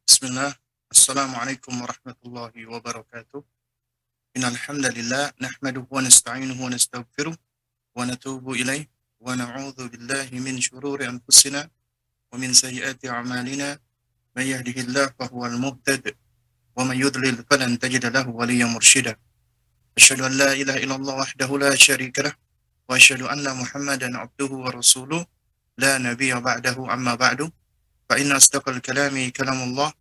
Bismillah. Assalamualaikum warahmatullahi wabarakatuh. Innal hamdalillah nahmaduhu wa nasta'inuhu wa nastaghfiruh wa natubu ilaih wa na'udzu billahi min shururi anfusina wa min sayyiati a'malina. May yahdihillahu fahuwal muhtad wa may yudlil falan tajida lahu waliyyan mursyida. Asyhadu an la ilaha illallah wahdahu la syarika lah wa asyhadu anna Muhammadan abduhu wa rasuluh la nabiyya ba'dahu amma ba'du. Fa inna asdaqal kalami kalamullah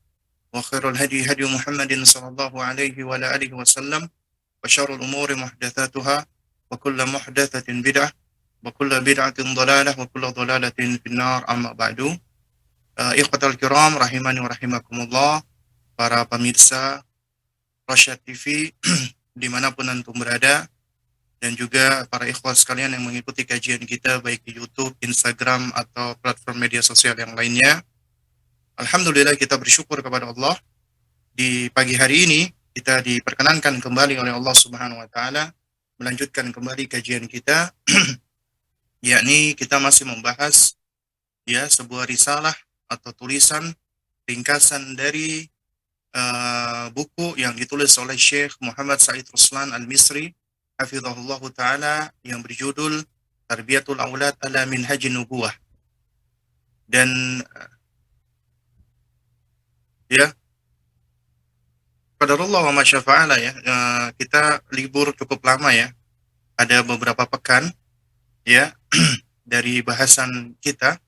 وخير الهدي هدي محمد صلى الله عليه وعلى آله وسلم وشر الأمور محدثاتها وكل محدثة بدعة وكل بدعة ضلالة وكل ضلالة في النار أما بعد. Ikhwatal kiram rahimani wa rahimakumullah, para pemirsa Rasyad TV dimanapun antum berada, dan juga para ikhwah sekalian yang mengikuti kajian kita baik di YouTube, Instagram, atau platform media sosial yang lainnya. Alhamdulillah, kita bersyukur kepada Allah. Di pagi hari ini kita diperkenankan kembali oleh Allah Subhanahu wa taala melanjutkan kembali kajian kita yakni kita masih membahas sebuah risalah atau tulisan ringkasan dari buku yang ditulis oleh Syekh Muhammad Said Ruslan Al-Misri hafizahullah taala yang berjudul Tarbiyatul Aulad ala Minhajin Nubuwah. Dan qadarullah wa ma syafa'ala kita libur cukup lama ada beberapa pekan dari bahasan kita,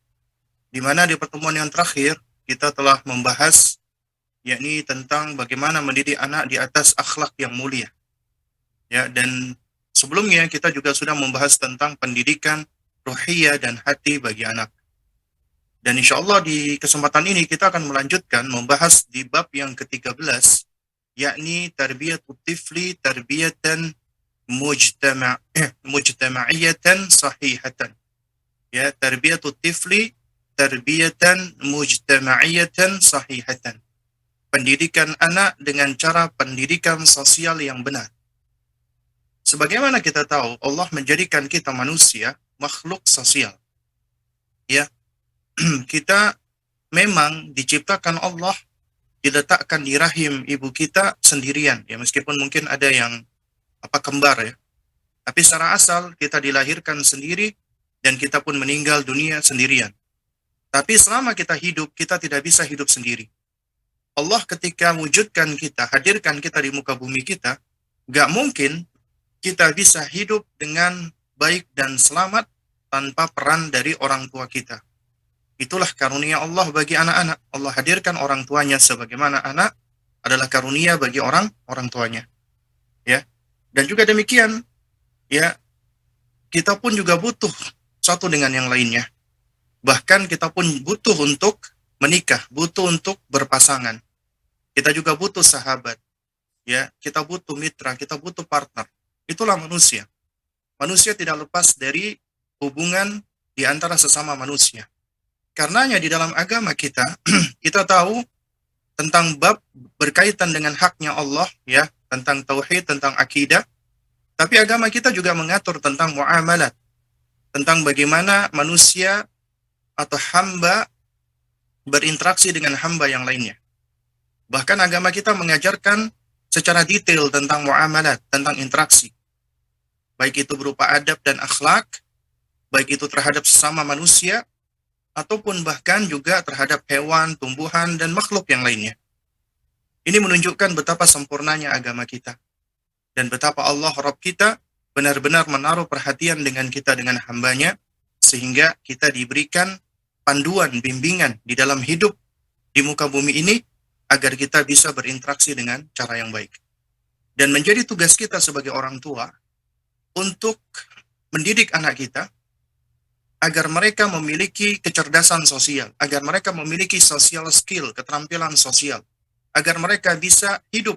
di mana di pertemuan yang terakhir kita telah membahas yakni tentang bagaimana mendidik anak di atas akhlak yang mulia. Dan sebelumnya kita juga sudah membahas tentang pendidikan ruhiyah dan hati bagi anak. Dan insya Allah di kesempatan ini kita akan melanjutkan membahas di bab yang ke-13, yakni tarbiyatut tifli tarbiyatan mujtama'iyatan sahihatan. Tarbiyatut tifli tarbiyatan mujtama'iyatan sahihatan. Pendidikan anak dengan cara pendidikan sosial yang benar. Sebagaimana kita tahu, Allah menjadikan kita manusia makhluk sosial. Kita memang diciptakan Allah, diletakkan di rahim ibu kita sendirian, meskipun mungkin ada yang kembar tapi secara asal kita dilahirkan sendiri dan kita pun meninggal dunia sendirian. Tapi selama kita hidup, kita tidak bisa hidup sendiri. Allah ketika wujudkan kita, hadirkan kita di muka bumi kita, gak mungkin kita bisa hidup dengan baik dan selamat tanpa peran dari orang tua kita. Itulah karunia Allah bagi anak-anak. Allah hadirkan orang tuanya sebagaimana anak adalah karunia bagi orang tuanya. Dan juga demikian, kita pun juga butuh satu dengan yang lainnya. Bahkan kita pun butuh untuk menikah, butuh untuk berpasangan. Kita juga butuh sahabat. Kita butuh mitra, kita butuh partner. Itulah manusia. Manusia tidak lepas dari hubungan di antara sesama manusia. Karenanya di dalam agama kita, kita tahu tentang bab berkaitan dengan haknya Allah, tentang tauhid, tentang akidah. Tapi agama kita juga mengatur tentang muamalat, tentang bagaimana manusia atau hamba berinteraksi dengan hamba yang lainnya. Bahkan agama kita mengajarkan secara detail tentang muamalat, tentang interaksi. Baik itu berupa adab dan akhlak, baik itu terhadap sesama manusia, ataupun bahkan juga terhadap hewan, tumbuhan, dan makhluk yang lainnya. Ini menunjukkan betapa sempurnanya agama kita. Dan betapa Allah Rabb kita benar-benar menaruh perhatian dengan kita, dengan hambanya, sehingga kita diberikan panduan, bimbingan di dalam hidup di muka bumi ini, agar kita bisa berinteraksi dengan cara yang baik. Dan menjadi tugas kita sebagai orang tua, untuk mendidik anak kita, agar mereka memiliki kecerdasan sosial, agar mereka memiliki social skill, keterampilan sosial, agar mereka bisa hidup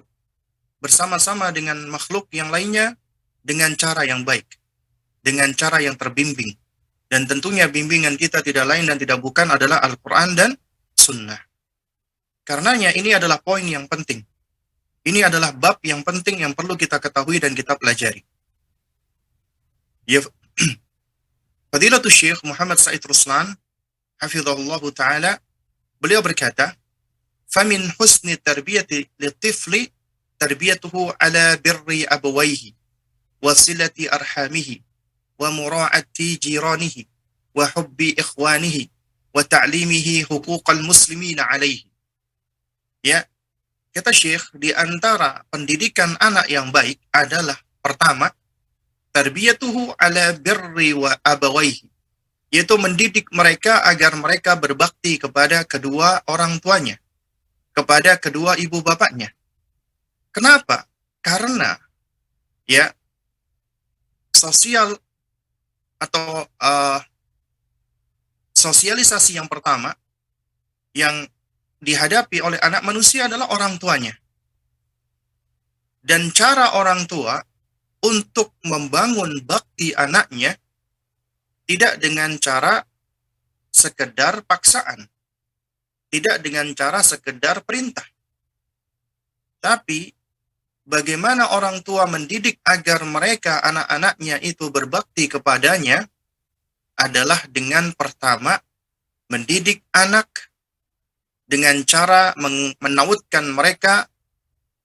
bersama-sama dengan makhluk yang lainnya dengan cara yang baik, dengan cara yang terbimbing. Dan tentunya bimbingan kita tidak lain dan tidak bukan adalah Al-Quran dan sunnah. Karenanya ini adalah poin yang penting. Ini adalah bab yang penting yang perlu kita ketahui dan kita pelajari. Ya, Fadilatul Syekh Muhammad Said Ruslan, hafizahullah ta'ala, beliau berkata, "Famin husni tarbiyati litifli tarbiyatuhu ala birri abawaihi, wa silati arhamihi, wa mura'ati jiranihi, wa hubbi ikhwanihi, wa ta'limihi huquqal muslimina alaihi." Ya, kata Syekh, di antara pendidikan anak yang baik adalah pertama, tarbiyatuhu ala birri wa abawaihi, yaitu mendidik mereka agar mereka berbakti kepada kedua orang tuanya, kepada kedua ibu bapaknya. Kenapa? Karena ya sosial atau sosialisasi yang pertama yang dihadapi oleh anak manusia adalah orang tuanya. Dan cara orang tua untuk membangun bakti anaknya tidak dengan cara sekedar paksaan, tidak dengan cara sekedar perintah. Tapi bagaimana orang tua mendidik agar mereka, anak-anaknya itu berbakti kepadanya adalah dengan pertama mendidik anak dengan cara menautkan mereka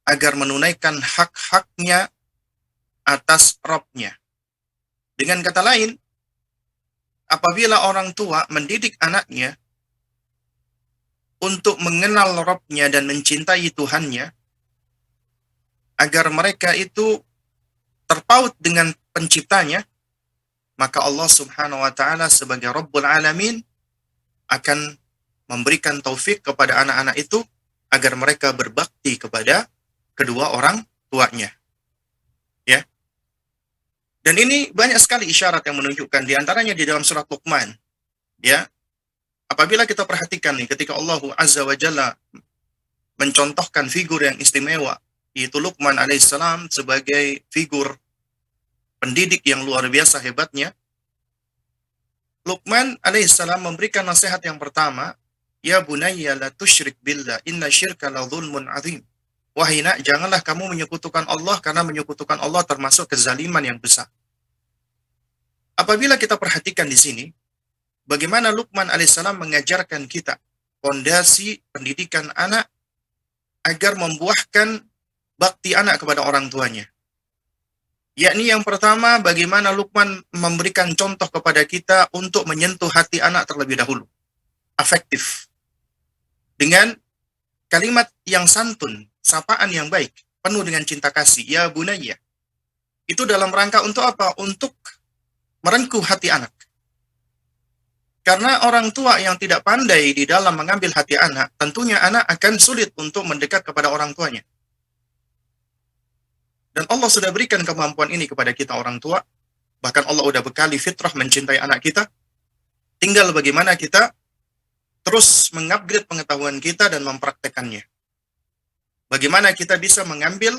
agar menunaikan hak-haknya atas Rabb-nya. Dengan kata lain, apabila orang tua mendidik anaknya untuk mengenal Rabb-nya dan mencintai Tuhannya, agar mereka itu terpaut dengan penciptanya, maka Allah Subhanahu wa Ta'ala sebagai Rabbul Alamin akan memberikan taufik kepada anak-anak itu agar mereka berbakti kepada kedua orang tuanya. Ya. Dan ini banyak sekali isyarat yang menunjukkan, di antaranya di dalam surat Luqman. Ya. Apabila kita perhatikan nih, ketika Allah Azza wa Jalla mencontohkan figur yang istimewa, yaitu Luqman alaihissalam sebagai figur pendidik yang luar biasa hebatnya, Luqman alaihissalam memberikan nasihat yang pertama, "Ya bunayya la tusyrik billah, inna syirka la dzulmun adzim." Wahai nak, janganlah kamu menyekutukan Allah, karena menyekutukan Allah termasuk kezaliman yang besar. Apabila kita perhatikan di sini, bagaimana Luqman alaihissalam mengajarkan kita fondasi pendidikan anak agar membuahkan bakti anak kepada orang tuanya. Yakni yang pertama, bagaimana Luqman memberikan contoh kepada kita untuk menyentuh hati anak terlebih dahulu. Afektif. Dengan kalimat yang santun, sapaan yang baik, penuh dengan cinta kasih. Ya bunayya. Itu dalam rangka untuk apa? Untuk merengkuh hati anak. Karena orang tua yang tidak pandai di dalam mengambil hati anak, tentunya anak akan sulit untuk mendekat kepada orang tuanya. Dan Allah sudah berikan kemampuan ini kepada kita orang tua. Bahkan Allah sudah bekali fitrah mencintai anak kita. Tinggal bagaimana kita terus mengupgrade pengetahuan kita dan mempraktekannya. Bagaimana kita bisa mengambil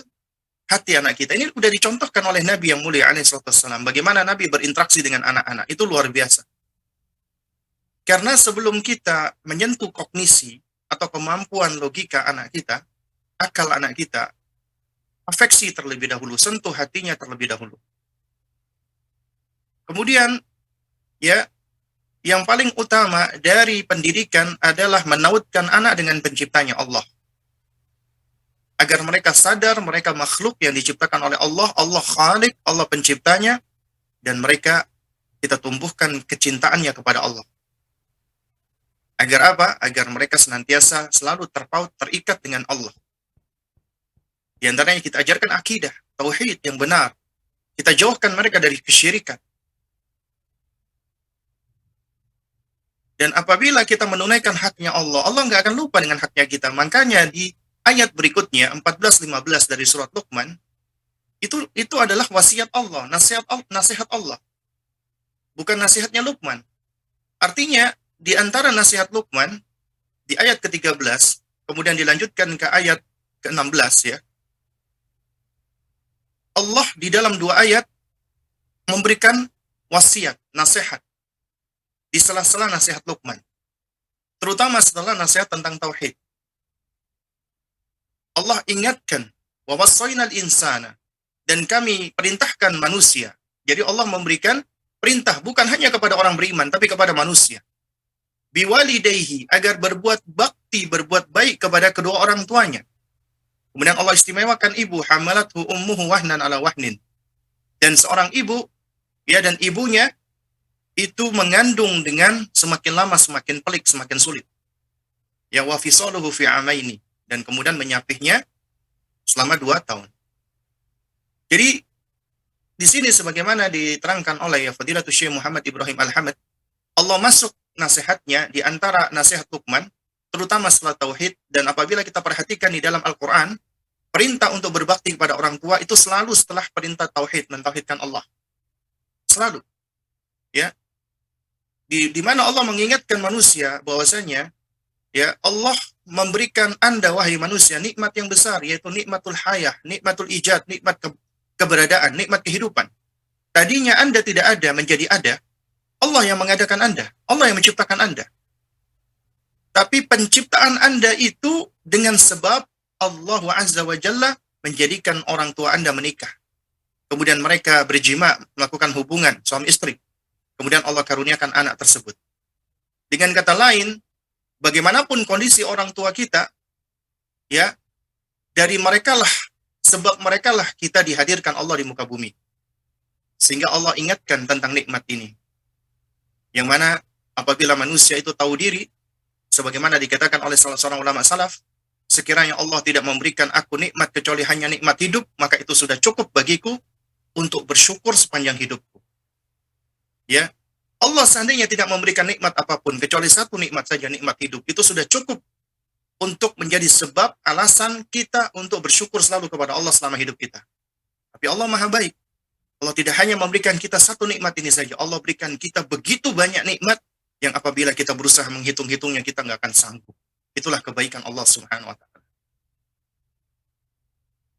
hati anak kita. Ini sudah dicontohkan oleh Nabi yang mulia alaihissalam. Bagaimana Nabi berinteraksi dengan anak-anak. Itu luar biasa. Karena sebelum kita menyentuh kognisi atau kemampuan logika anak kita, akal anak kita, afeksi terlebih dahulu, sentuh hatinya terlebih dahulu. Kemudian, ya, yang paling utama dari pendidikan adalah menautkan anak dengan penciptanya Allah. Agar mereka sadar mereka makhluk yang diciptakan oleh Allah, Allah Khalik, Allah penciptanya, dan mereka kita tumbuhkan kecintaannya kepada Allah. Agar apa? Agar mereka senantiasa selalu terpaut, terikat dengan Allah. Di antaranya kita ajarkan akidah, tauhid yang benar. Kita jauhkan mereka dari kesyirikan. Dan apabila kita menunaikan haknya Allah, Allah nggak akan lupa dengan haknya kita. Makanya di ayat berikutnya, 14-15 dari surat Luqman, itu adalah wasiat Allah, nasihat Allah. Bukan nasihatnya Luqman. Artinya, di antara nasihat Luqman, di ayat ke-13, kemudian dilanjutkan ke ayat ke-16 ya, Allah di dalam dua ayat memberikan wasiat, nasihat di sela-sela nasihat Luqman. Terutama terutama setelah nasihat tentang tauhid. Allah ingatkan, wa wassaynal insana, dan kami perintahkan manusia. Jadi Allah memberikan perintah bukan hanya kepada orang beriman, tapi kepada manusia. Biwalidayhi, agar berbuat bakti, berbuat baik kepada kedua orang tuanya. Kemudian Allah istimewakan ibu, hamalathu ummuhu wahnan ala wahnin. Dan seorang ibu, ya, dan ibunya itu mengandung dengan semakin lama semakin pelik, semakin sulit. Ya, wa fisaluhu fi amaini, dan kemudian menyapihnya selama 2 tahun. Jadi di sini sebagaimana diterangkan oleh Fadilatul Syekh Muhammad Ibrahim Al-Hamad, Allah masuk nasihatnya di antara nasihat Luqman, terutama setelah tauhid, dan apabila kita perhatikan di dalam Al-Quran, perintah untuk berbakti kepada orang tua itu selalu setelah perintah tauhid, mentauhidkan Allah. Selalu. Ya. Di mana Allah mengingatkan manusia bahwasanya, ya, Allah memberikan Anda wahai manusia nikmat yang besar, yaitu nikmatul hayah, nikmatul ijad, nikmat keberadaan, nikmat kehidupan. Tadinya Anda tidak ada menjadi ada, Allah yang mengadakan Anda, Allah yang menciptakan Anda. Tapi penciptaan Anda itu dengan sebab Allah Azza wa Jalla menjadikan orang tua Anda menikah. Kemudian mereka berjima, melakukan hubungan suami istri. Kemudian Allah karuniakan anak tersebut. Dengan kata lain, bagaimanapun kondisi orang tua kita, ya, dari merekalah, sebab merekalah kita dihadirkan Allah di muka bumi. Sehingga Allah ingatkan tentang nikmat ini. Yang mana apabila manusia itu tahu diri, sebagaimana dikatakan oleh salah seorang ulama salaf, sekiranya Allah tidak memberikan aku nikmat kecuali hanya nikmat hidup, maka itu sudah cukup bagiku untuk bersyukur sepanjang hidupku. Ya, Allah seandainya tidak memberikan nikmat apapun kecuali satu nikmat saja, nikmat hidup, itu sudah cukup untuk menjadi sebab alasan kita untuk bersyukur selalu kepada Allah selama hidup kita. Tapi Allah Maha Baik. Allah tidak hanya memberikan kita satu nikmat ini saja, Allah berikan kita begitu banyak nikmat yang apabila kita berusaha menghitung-hitungnya kita nggak akan sanggup. Itulah kebaikan Allah Subhanahu wa taala.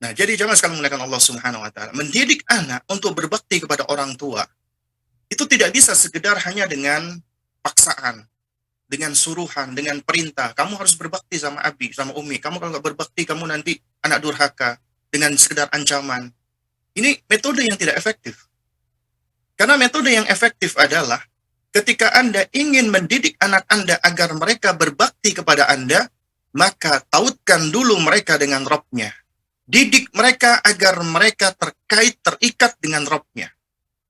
Nah, jadi jangan sekali menggunakan Allah Subhanahu wa taala. Mendidik anak untuk berbakti kepada orang tua itu tidak bisa sekedar hanya dengan paksaan, dengan suruhan, dengan perintah. Kamu harus berbakti sama abi, sama umi. Kamu kalau nggak berbakti, kamu nanti anak durhaka. Dengan sekedar ancaman. Ini metode yang tidak efektif. Karena metode yang efektif adalah ketika Anda ingin mendidik anak Anda agar mereka berbakti kepada Anda, maka tautkan dulu mereka dengan Rabb-nya. Didik mereka agar mereka terikat dengan Rabb-nya.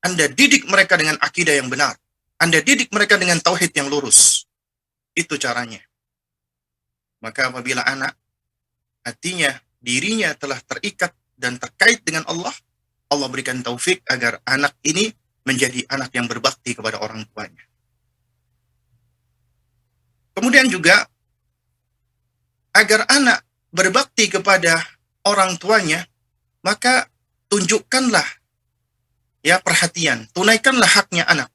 Anda didik mereka dengan akidah yang benar. Anda didik mereka dengan tauhid yang lurus. Itu caranya. Maka apabila anak hatinya, dirinya telah terikat dan terkait dengan Allah, Allah berikan taufik agar anak ini menjadi anak yang berbakti kepada orang tuanya. Kemudian juga, agar anak berbakti kepada orang tuanya, maka tunjukkanlah, ya, perhatian. Tunaikanlah haknya anak.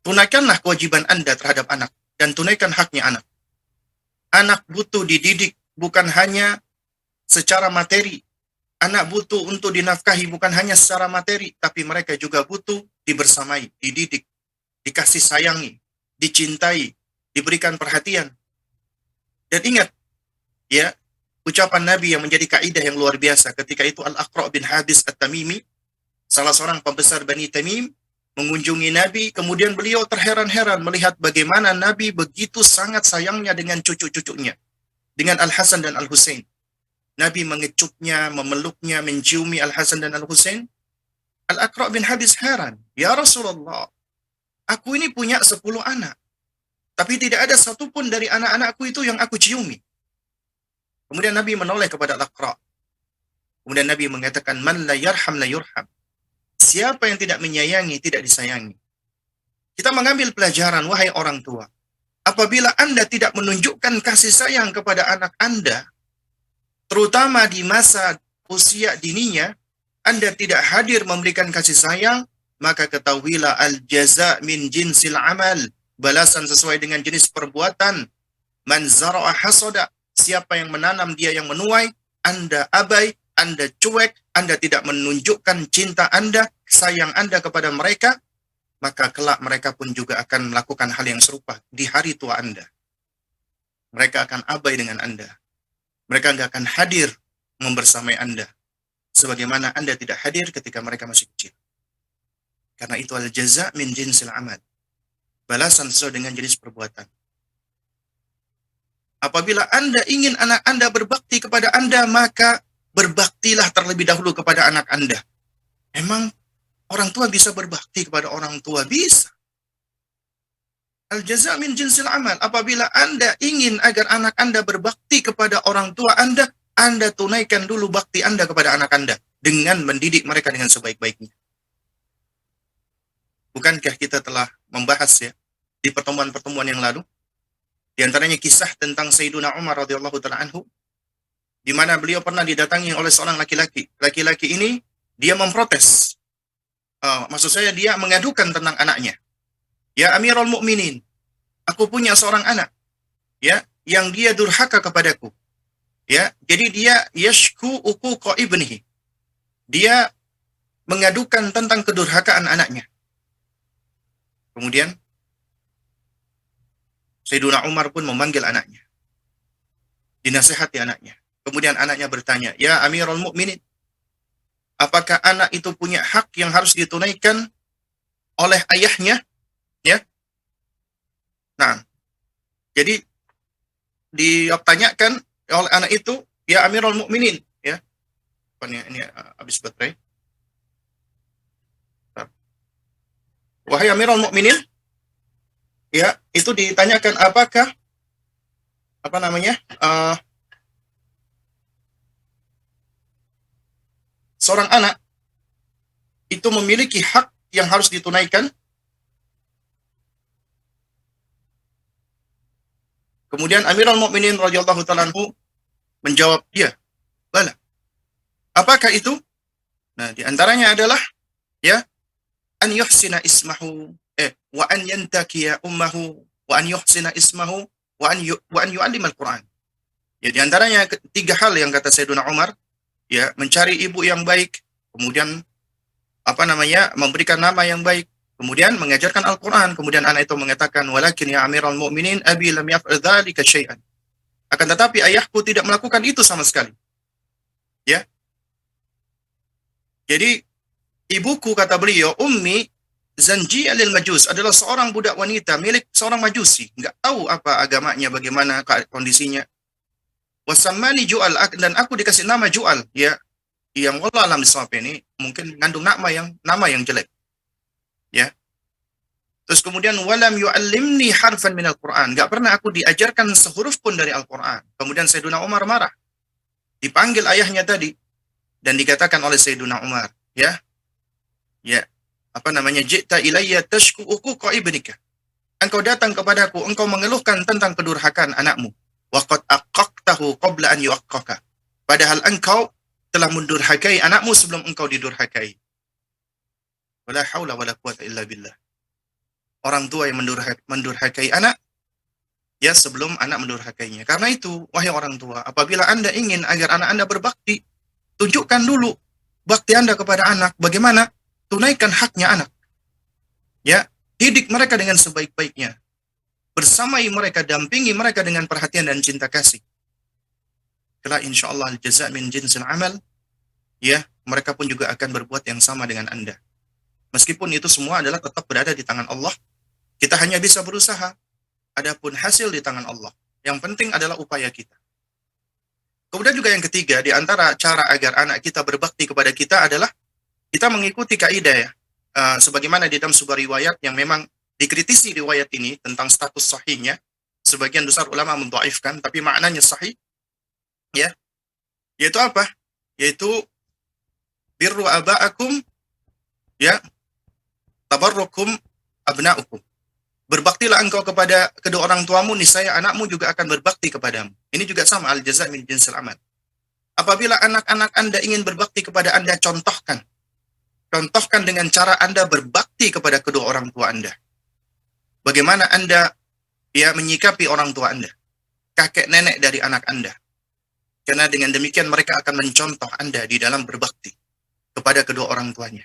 Tunaikanlah kewajiban Anda terhadap anak. Dan tunaikan haknya anak. Anak butuh dididik bukan hanya secara materi. Anak butuh untuk dinafkahi bukan hanya secara materi. Tapi mereka juga butuh dibersamai, dididik, dikasih sayangi, dicintai, diberikan perhatian. Dan ingat, ya, ucapan Nabi yang menjadi kaidah yang luar biasa. Ketika itu Al-Aqra' bin Habis At-Tamimi, salah seorang pembesar Bani Tamim, mengunjungi Nabi, kemudian beliau terheran-heran melihat bagaimana Nabi begitu sangat sayangnya dengan cucu-cucunya, dengan Al-Hasan dan Al-Husain. Nabi mengecupnya, memeluknya, menciumi Al-Hasan dan Al-Husain. Al-Aqra' bin Habis heran, "Ya Rasulullah, aku ini punya 10 anak, tapi tidak ada satupun dari anak-anakku itu yang aku ciumi." Kemudian Nabi menoleh kepada Al-Aqra'. Kemudian Nabi mengatakan, "Man la yarham la yurham." Siapa yang tidak menyayangi, tidak disayangi. Kita mengambil pelajaran, wahai orang tua. Apabila Anda tidak menunjukkan kasih sayang kepada anak Anda, terutama di masa usia dininya, Anda tidak hadir memberikan kasih sayang, maka ketahuilah al-jaza min jinsil amal. Balasan sesuai dengan jenis perbuatan. Man zara'a hasada. Siapa yang menanam, dia yang menuai. Anda abai, Anda cuek, Anda tidak menunjukkan cinta Anda, sayang Anda kepada mereka, maka kelak mereka pun juga akan melakukan hal yang serupa di hari tua Anda. Mereka akan abai dengan Anda. Mereka nggak akan hadir membersamai Anda. Sebagaimana Anda tidak hadir ketika mereka masih kecil. Karena itu adalah jaza min jinsil amal. Balasan sesuai dengan jenis perbuatan. Apabila Anda ingin anak Anda berbakti kepada Anda, maka berbaktilah terlebih dahulu kepada anak Anda. Emang orang tua bisa berbakti kepada orang tua? Bisa. Al-jaza' min jinsil amal. Apabila Anda ingin agar anak Anda berbakti kepada orang tua Anda tunaikan dulu bakti Anda kepada anak Anda dengan mendidik mereka dengan sebaik-baiknya. Bukankah kita telah membahas ya di pertemuan-pertemuan yang lalu, di antaranya kisah tentang Sayyiduna Umar radhiyallahu taala anhu, di mana beliau pernah didatangi oleh seorang laki-laki. Laki-laki ini dia memprotes. Maksud saya dia mengadukan tentang anaknya. Ya Amirul Mukminin, aku punya seorang anak, ya, yang dia durhaka kepadaku. Ya, jadi dia yashku uquqa ibnihi. Dia mengadukan tentang kedurhakaan anaknya. Kemudian Sayyiduna Umar pun memanggil anaknya. Dinasihati anaknya. Kemudian anaknya bertanya, "Ya Amirul Mukminin, apakah anak itu punya hak yang harus ditunaikan oleh ayahnya?" Ya. Nah, jadi ditanyakan oleh anak itu, "Ya Amirul Mukminin," ya. Ini habis baterai. "Wahai Amirul Mukminin," ya, itu ditanyakan apakah seorang anak itu memiliki hak yang harus ditunaikan. Kemudian Amirul Mukminin radhiyallahu taala anhu menjawab, "Ya, bala." Apakah itu? Nah, di antaranya adalah ya an yuhsina ismahu wa an yantakiya ummahu wa an yuhsina ismahu wa an yu'allim al-Qur'an. Ya, di antaranya tiga hal yang kata Sayyiduna Umar, ya, mencari ibu yang baik, kemudian memberikan nama yang baik, kemudian mengajarkan Al-Quran. Kemudian anak itu mengatakan, "Walakin ya Amirul Mukminin, abi lam yaf'al dzalika syai'an." Akan tetapi ayahku tidak melakukan itu sama sekali. Ya. Jadi ibuku, kata beliau, ummi zanjiyah lil majus, adalah seorang budak wanita milik seorang majusi, enggak tahu apa agamanya, bagaimana kondisinya. Wasammani Ju'al, dan aku dikasih nama Ju'al, ya, yang wallah alam bisawab ini mungkin mengandung nama yang jelek. Ya. Terus kemudian walam yu'allimni harfan minal Qur'an, enggak pernah aku diajarkan sehuruf pun dari Al-Qur'an. Kemudian Sayyiduna Umar marah. Dipanggil ayahnya tadi dan dikatakan oleh Sayyiduna Umar, ya, "Ji'ta ilayya tashku uquqa ibnika." Engkau datang kepadaku, engkau mengeluhkan tentang kedurhakaan anakmu. Wa qad aqaqtahu qabla an yu'aqqaka. Padahal engkau telah mendurhakai anakmu sebelum engkau didurhakai. Wala haula wala quwata illa billah. Orang tua yang mendurhakai anak, ya, sebelum anak mendurhakainya. Karena itu, wahai orang tua, apabila Anda ingin agar anak Anda berbakti, tunjukkan dulu bakti Anda kepada anak. Bagaimana? Tunaikan haknya anak. Ya, didik mereka dengan sebaik-baiknya. Bersamai mereka, dampingi mereka dengan perhatian dan cinta kasih. Kala insyaallah al-jaza' min jinsil amal, ya, mereka pun juga akan berbuat yang sama dengan Anda. Meskipun itu semua adalah tetap berada di tangan Allah, kita hanya bisa berusaha. Adapun hasil di tangan Allah. Yang penting adalah upaya kita. Kemudian juga yang ketiga, di antara cara agar anak kita berbakti kepada kita adalah kita mengikuti kaidah, ya. Sebagaimana di dalam sebuah riwayat yang memang dikritisi riwayat ini tentang status sahihnya, sebagian besar ulama mendhaifkan, tapi maknanya sahih, ya. Yaitu apa? Yaitu birru aba'akum, ya, tabarrukum abna'ukum. Berbaktilah engkau kepada kedua orang tuamu, niscaya anakmu juga akan berbakti kepadamu. Ini juga sama, al-jaza' min jinsil amal. Apabila anak-anak Anda ingin berbakti kepada Anda, contohkan. Contohkan dengan cara Anda berbakti kepada kedua orang tua Anda. Bagaimana Anda, ya, menyikapi orang tua Anda, kakek nenek dari anak Anda. Karena dengan demikian mereka akan mencontoh Anda di dalam berbakti kepada kedua orang tuanya.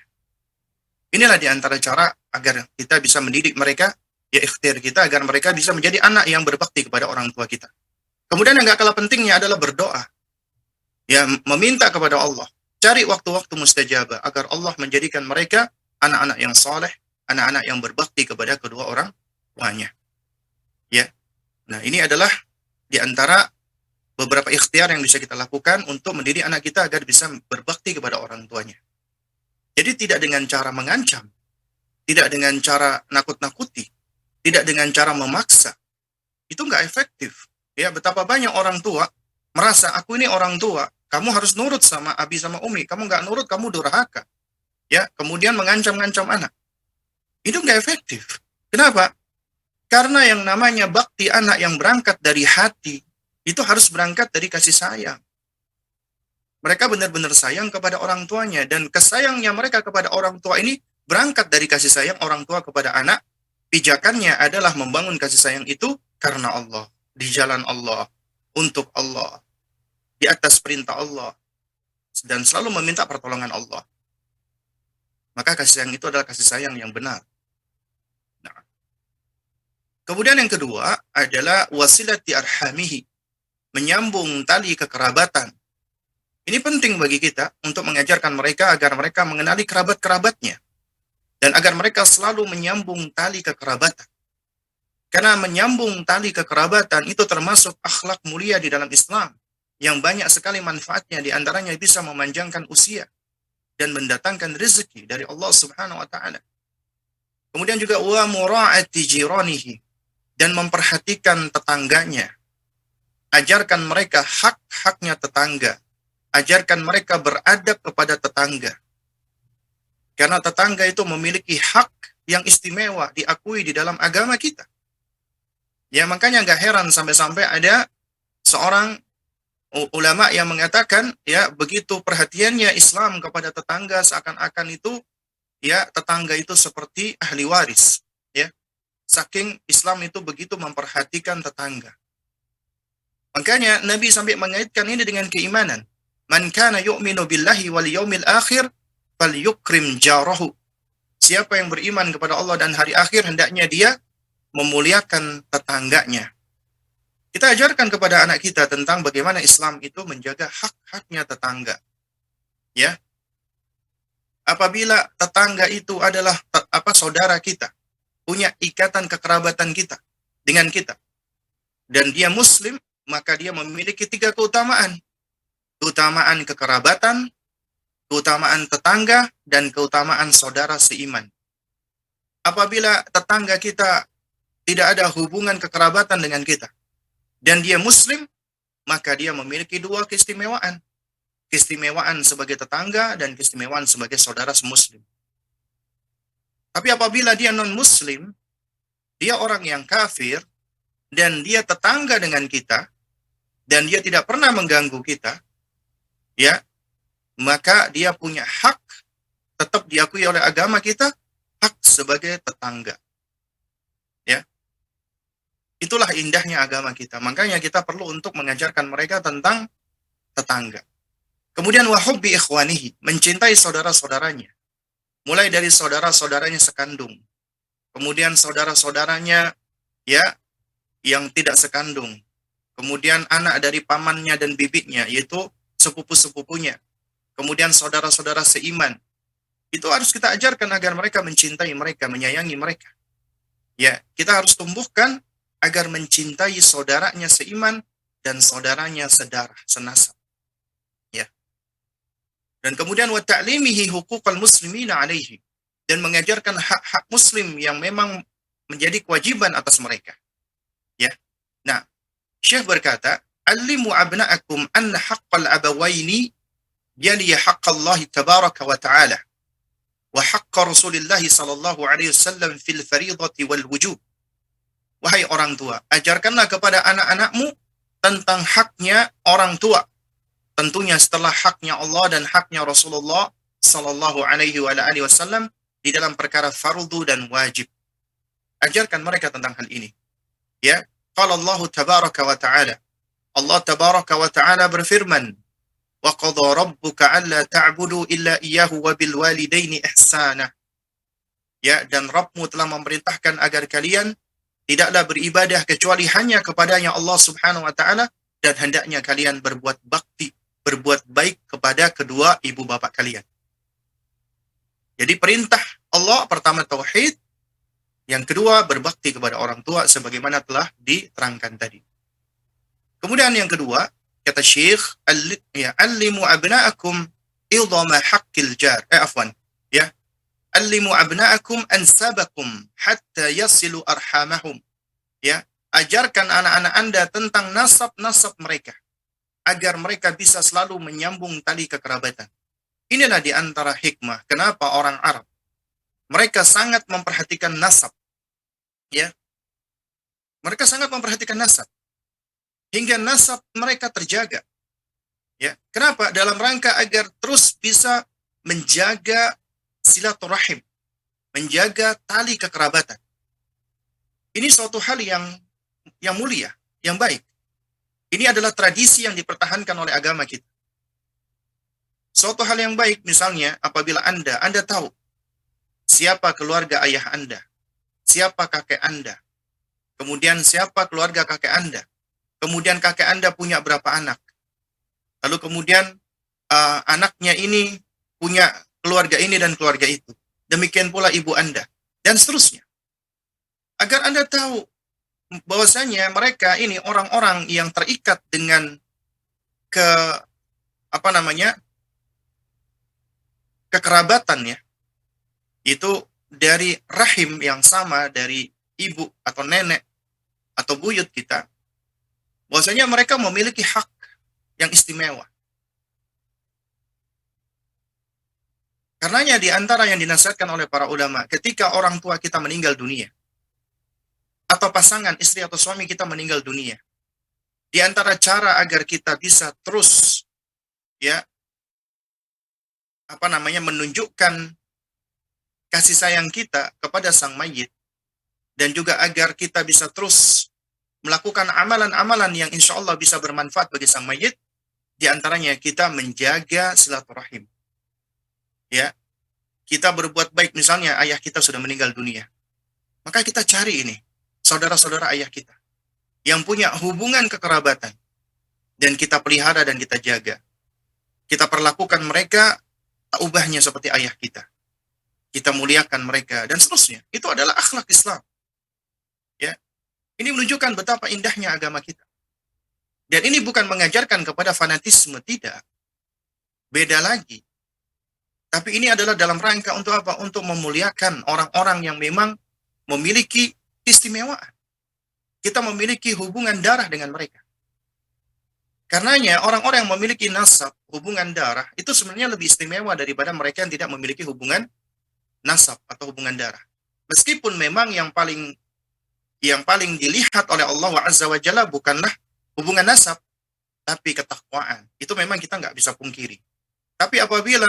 Inilah di antara cara agar kita bisa mendidik mereka, ya, ikhtiar kita agar mereka bisa menjadi anak yang berbakti kepada orang tua kita. Kemudian yang gak kalah pentingnya adalah berdoa. Ya, meminta kepada Allah. Cari waktu-waktu mustajabah agar Allah menjadikan mereka anak-anak yang soleh, anak-anak yang berbakti kepada kedua orang tuanya. Ya. Nah, ini adalah di antara beberapa ikhtiar yang bisa kita lakukan untuk mendidik anak kita agar bisa berbakti kepada orang tuanya. Jadi tidak dengan cara mengancam, tidak dengan cara nakut-nakuti, tidak dengan cara memaksa. Itu nggak efektif. Ya, betapa banyak orang tua merasa aku ini orang tua, kamu harus nurut sama abi sama umi, kamu nggak nurut kamu durhaka. Ya, kemudian mengancam-ngancam anak. Itu nggak efektif. Kenapa? Karena yang namanya bakti anak yang berangkat dari hati, itu harus berangkat dari kasih sayang. Mereka benar-benar sayang kepada orang tuanya, dan kesayangnya mereka kepada orang tua ini berangkat dari kasih sayang orang tua kepada anak. Pijakannya adalah membangun kasih sayang itu karena Allah, di jalan Allah, untuk Allah, di atas perintah Allah, dan selalu meminta pertolongan Allah. Maka kasih sayang itu adalah kasih sayang yang benar. Nah, kemudian yang kedua adalah wasilati arhamihi, menyambung tali kekerabatan. Ini penting bagi kita untuk mengajarkan mereka agar mereka mengenali kerabat-kerabatnya. Dan agar mereka selalu menyambung tali kekerabatan. Karena menyambung tali kekerabatan itu termasuk akhlak mulia di dalam Islam. Yang banyak sekali manfaatnya, di antaranya bisa memanjangkan usia. Dan mendatangkan rezeki dari Allah Subhanahu wa Ta'ala. Kemudian juga wa mura'ati jiranihi, dan memperhatikan tetangganya. Ajarkan mereka hak-haknya tetangga. Ajarkan mereka beradab kepada tetangga. Karena tetangga itu memiliki hak yang istimewa diakui di dalam agama kita. Ya, makanya nggak heran sampai-sampai ada seorang ulama yang mengatakan, ya, begitu perhatiannya Islam kepada tetangga, seakan-akan itu, ya, tetangga itu seperti ahli waris. Ya, saking Islam itu begitu memperhatikan tetangga. Makanya Nabi sampai mengaitkan ini dengan keimanan. Man kana yu'minu billahi wal yaumil akhir falyukrim jarahu. Siapa yang beriman kepada Allah dan hari akhir, hendaknya dia memuliakan tetangganya. Kita ajarkan kepada anak kita tentang bagaimana Islam itu menjaga hak-haknya tetangga. Ya. Apabila tetangga itu adalah saudara kita, punya ikatan kekerabatan kita dengan kita, dan dia muslim, maka dia memiliki 3 keutamaan. Keutamaan kekerabatan, keutamaan tetangga, dan keutamaan saudara seiman. Apabila tetangga kita tidak ada hubungan kekerabatan dengan kita, dan dia muslim, maka dia memiliki 2 keistimewaan. Keistimewaan sebagai tetangga dan keistimewaan sebagai saudara semuslim. Tapi apabila dia non-muslim, dia orang yang kafir, dan dia tetangga dengan kita, dan dia tidak pernah mengganggu kita, ya, maka dia punya hak tetap diakui oleh agama kita, hak sebagai tetangga. Ya. Itulah indahnya agama kita. Makanya kita perlu untuk mengajarkan mereka tentang tetangga. Kemudian wa hubbi ikhwanihi, mencintai saudara-saudaranya. Mulai dari saudara-saudaranya sekandung. Kemudian saudara-saudaranya, ya, yang tidak sekandung. Kemudian anak dari pamannya dan bibitnya, yaitu sepupu-sepupunya. Kemudian saudara-saudara seiman. Itu harus kita ajarkan agar mereka mencintai mereka, menyayangi mereka. Ya, kita harus tumbuhkan agar mencintai saudaranya seiman dan saudaranya sedarah, senasab. Ya. Dan kemudian wa ta'limihi huquqal muslimina alaihi, dan mengajarkan hak-hak muslim yang memang menjadi kewajiban atas mereka. Ya. Nah, Syekh berkata, "Allimu abna'akum anna haqqal abawaini yali haqqallah tabaraka wa ta'ala wa haqqa Rasulillah sallallahu alaihi wasallam fil fariidati wal wujub." Wahai orang tua, ajarkanlah kepada anak-anakmu tentang haknya orang tua. Tentunya setelah haknya Allah dan haknya Rasulullah sallallahu alaihi wasallam di dalam perkara fardu dan wajib. Ajarkan mereka tentang hal ini. Ya, qala Allah tabaraka wa ta'ala. Allah tabaraka wa ta'ala berfirman, "Wa qadha rabbuka alla ta'budu illa iyyahu wa bil walidaini ihsana." Ya, dan Rabbmu telah memerintahkan agar kalian Tidaklah beribadah kecuali hanya kepadanya Allah Subhanahu wa taala, dan hendaknya kalian berbuat bakti, berbuat baik kepada kedua ibu bapak kalian. Jadi perintah Allah pertama tauhid, yang kedua berbakti kepada orang tua sebagaimana telah diterangkan tadi. Kemudian yang kedua, kata Syekh, allimu abna'akum idhama haqqil jar. Ya. Allimu abna'akum ansabakum hatta yasilu arhamahum. Ya. Ajarkan anak-anak Anda tentang nasab-nasab mereka agar mereka bisa selalu menyambung tali kekerabatan. Inilah di antara hikmah kenapa orang Arab mereka sangat memperhatikan nasab. Ya. Mereka sangat memperhatikan nasab hingga nasab mereka terjaga. Ya. Kenapa? Dalam rangka agar terus bisa menjaga silaturahim, menjaga tali kekerabatan. Ini suatu hal yang mulia, yang baik. Ini adalah tradisi yang dipertahankan oleh agama kita. Suatu hal yang baik misalnya apabila Anda tahu siapa keluarga ayah Anda, siapa kakek Anda, kemudian siapa keluarga kakek Anda, kemudian kakek Anda punya berapa anak, lalu kemudian anaknya ini punya keluarga ini dan keluarga itu. Demikian pula ibu Anda, dan seterusnya. Agar Anda tahu bahwasanya mereka ini orang-orang yang terikat dengan kekerabatan, ya. Itu dari rahim yang sama, dari ibu atau nenek atau buyut kita. Bahwasanya mereka memiliki hak yang istimewa. Karenanya di antara yang dinasihatkan oleh para ulama, ketika orang tua kita meninggal dunia, atau pasangan istri atau suami kita meninggal dunia, di antara cara agar kita bisa terus menunjukkan kasih sayang kita kepada sang mayit, dan juga agar kita bisa terus melakukan amalan-amalan yang insya Allah bisa bermanfaat bagi sang mayit, di antaranya kita menjaga silaturahim. Ya, kita berbuat baik, misalnya ayah kita sudah meninggal dunia, maka kita cari ini saudara-saudara ayah kita yang punya hubungan kekerabatan, dan kita pelihara dan kita jaga. Kita perlakukan mereka tak ubahnya seperti ayah kita. Kita muliakan mereka dan seterusnya. Itu adalah akhlak Islam. Ya, ini menunjukkan betapa indahnya agama kita. Dan ini bukan mengajarkan kepada fanatisme, tidak. Beda lagi. Tapi ini adalah dalam rangka untuk apa? Untuk memuliakan orang-orang yang memang memiliki keistimewaan. Kita memiliki hubungan darah dengan mereka. Karenanya orang-orang yang memiliki nasab, hubungan darah, itu sebenarnya lebih istimewa daripada mereka yang tidak memiliki hubungan nasab atau hubungan darah. Meskipun memang yang paling dilihat oleh Allah Azza wa Jalla bukanlah hubungan nasab, tapi ketakwaan. Itu memang kita nggak bisa pungkiri. Tapi apabila